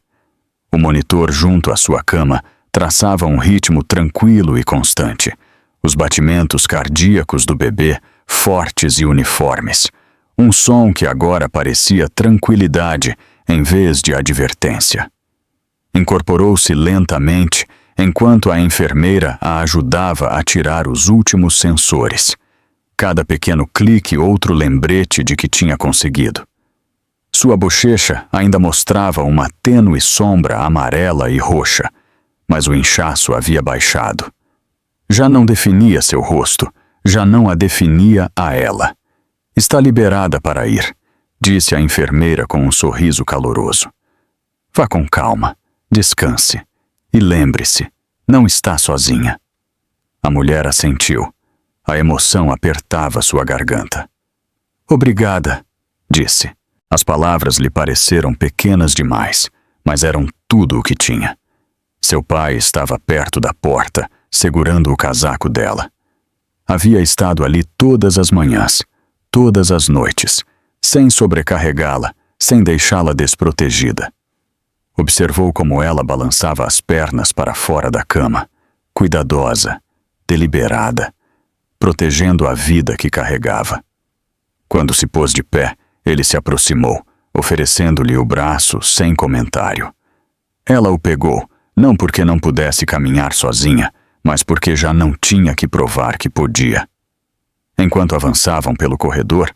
O monitor junto à sua cama traçava um ritmo tranquilo e constante, os batimentos cardíacos do bebê fortes e uniformes, um som que agora parecia tranquilidade em vez de advertência. Incorporou-se lentamente enquanto a enfermeira a ajudava a tirar os últimos sensores. Cada pequeno clique outro lembrete de que tinha conseguido. Sua bochecha ainda mostrava uma tênue sombra amarela e roxa, mas o inchaço havia baixado. Já não definia seu rosto, já não a definia a ela. Está liberada para ir, disse a enfermeira com um sorriso caloroso. Vá com calma, descanse e lembre-se, não está sozinha. A mulher assentiu. A emoção apertava sua garganta. Obrigada, disse. As palavras lhe pareceram pequenas demais, mas eram tudo o que tinha. Seu pai estava perto da porta, segurando o casaco dela. Havia estado ali todas as manhãs, todas as noites, sem sobrecarregá-la, sem deixá-la desprotegida. Observou como ela balançava as pernas para fora da cama, cuidadosa, deliberada, protegendo a vida que carregava. Quando se pôs de pé, ele se aproximou, oferecendo-lhe o braço sem comentário. Ela o pegou, não porque não pudesse caminhar sozinha, mas porque já não tinha que provar que podia. Enquanto avançavam pelo corredor,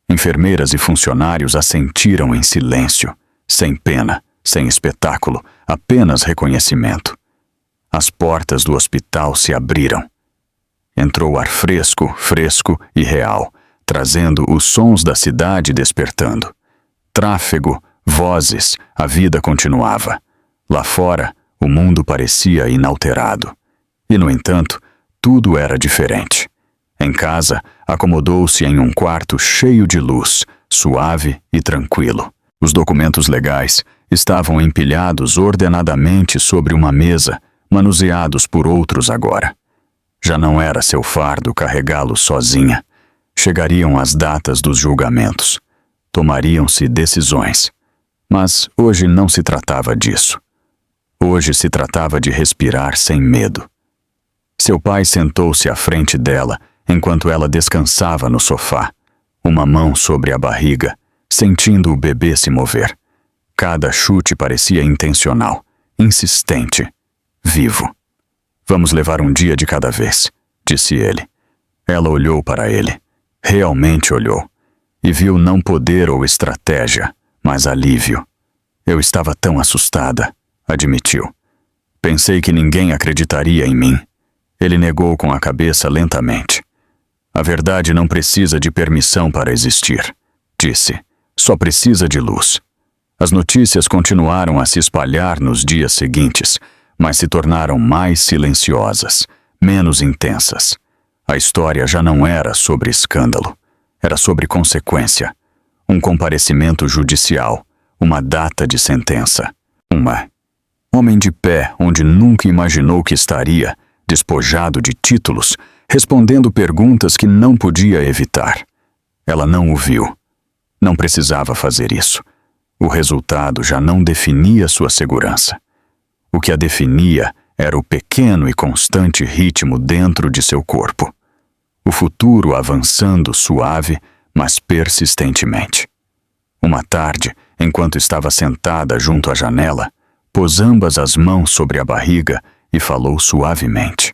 enfermeiras e funcionários assentiram em silêncio, sem pena, sem espetáculo, apenas reconhecimento. As portas do hospital se abriram. Entrou ar fresco, fresco e real, trazendo os sons da cidade despertando. Tráfego, vozes, a vida continuava. Lá fora, o mundo parecia inalterado. E, no entanto, tudo era diferente. Em casa, acomodou-se em um quarto cheio de luz, suave e tranquilo. Os documentos legais estavam empilhados ordenadamente sobre uma mesa, manuseados por outros agora. Já não era seu fardo carregá-los sozinha. Chegariam as datas dos julgamentos. Tomariam-se decisões. Mas hoje não se tratava disso. Hoje se tratava de respirar sem medo. Seu pai sentou-se à frente dela enquanto ela descansava no sofá, uma mão sobre a barriga, sentindo o bebê se mover. Cada chute parecia intencional, insistente, vivo. Vamos levar um dia de cada vez, disse ele. Ela olhou para ele. Realmente olhou. E viu não poder ou estratégia, mas alívio. Eu estava tão assustada, admitiu. Pensei que ninguém acreditaria em mim. Ele negou com a cabeça lentamente. A verdade não precisa de permissão para existir, disse. Só precisa de luz. As notícias continuaram a se espalhar nos dias seguintes, mas se tornaram mais silenciosas, menos intensas. A história já não era sobre escândalo. Era sobre consequência. Um comparecimento judicial, uma data de sentença. Homem de pé onde nunca imaginou que estaria, despojado de títulos, respondendo perguntas que não podia evitar. Ela não o viu. Não precisava fazer isso. O resultado já não definia sua segurança. O que a definia era o pequeno e constante ritmo dentro de seu corpo. O futuro avançando suave, mas persistentemente. Uma tarde, enquanto estava sentada junto à janela, pôs ambas as mãos sobre a barriga e falou suavemente.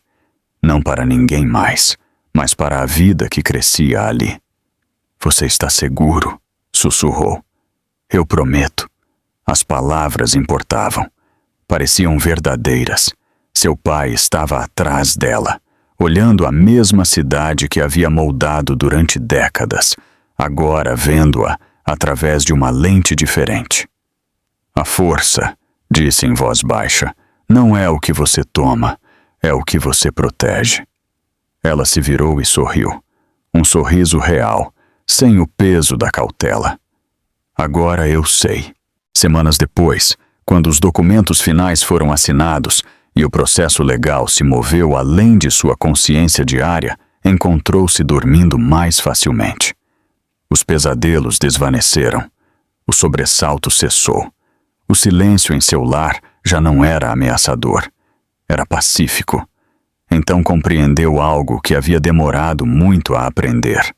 Não para ninguém mais, mas para a vida que crescia ali. Você está seguro? Sussurrou. Eu prometo. As palavras importavam. Pareciam verdadeiras. Seu pai estava atrás dela, olhando a mesma cidade que havia moldado durante décadas, agora vendo-a através de uma lente diferente. A força, disse em voz baixa, não é o que você toma, é o que você protege. Ela se virou e sorriu. Um sorriso real, sem o peso da cautela. Agora eu sei. Semanas depois, quando os documentos finais foram assinados e o processo legal se moveu além de sua consciência diária, encontrou-se dormindo mais facilmente. Os pesadelos desvaneceram. O sobressalto cessou. O silêncio em seu lar já não era ameaçador. Era pacífico. Então compreendeu algo que havia demorado muito a aprender.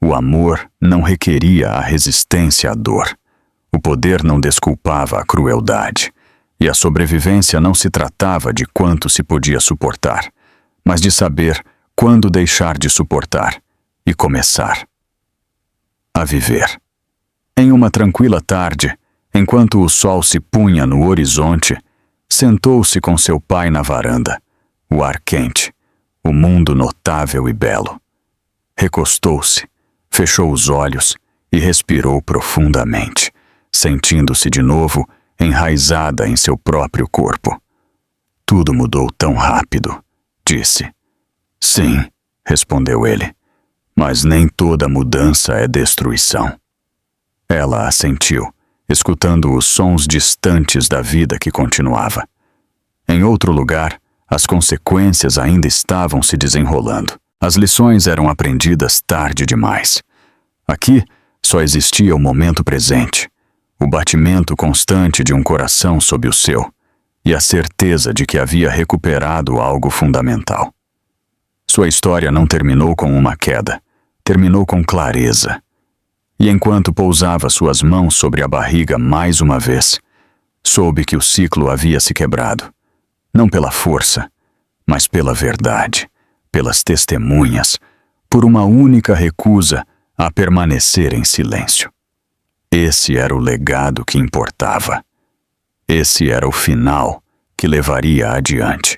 O amor não requeria a resistência à dor. O poder não desculpava a crueldade. E a sobrevivência não se tratava de quanto se podia suportar, mas de saber quando deixar de suportar e começar a viver. Em uma tranquila tarde, enquanto o sol se punha no horizonte, sentou-se com seu pai na varanda, o ar quente, o mundo notável e belo. Recostou-se, fechou os olhos e respirou profundamente, sentindo-se de novo enraizada em seu próprio corpo. Tudo mudou tão rápido, disse. Sim, respondeu ele, mas nem toda mudança é destruição. Ela assentiu, escutando os sons distantes da vida que continuava. Em outro lugar, as consequências ainda estavam se desenrolando. As lições eram aprendidas tarde demais. Aqui, só existia o momento presente, o batimento constante de um coração sob o seu e a certeza de que havia recuperado algo fundamental. Sua história não terminou com uma queda, terminou com clareza. E enquanto pousava suas mãos sobre a barriga mais uma vez, soube que o ciclo havia se quebrado, não pela força, mas pela verdade, pelas testemunhas, por uma única recusa a permanecer em silêncio. Esse era o legado que importava. Esse era o final que levaria adiante.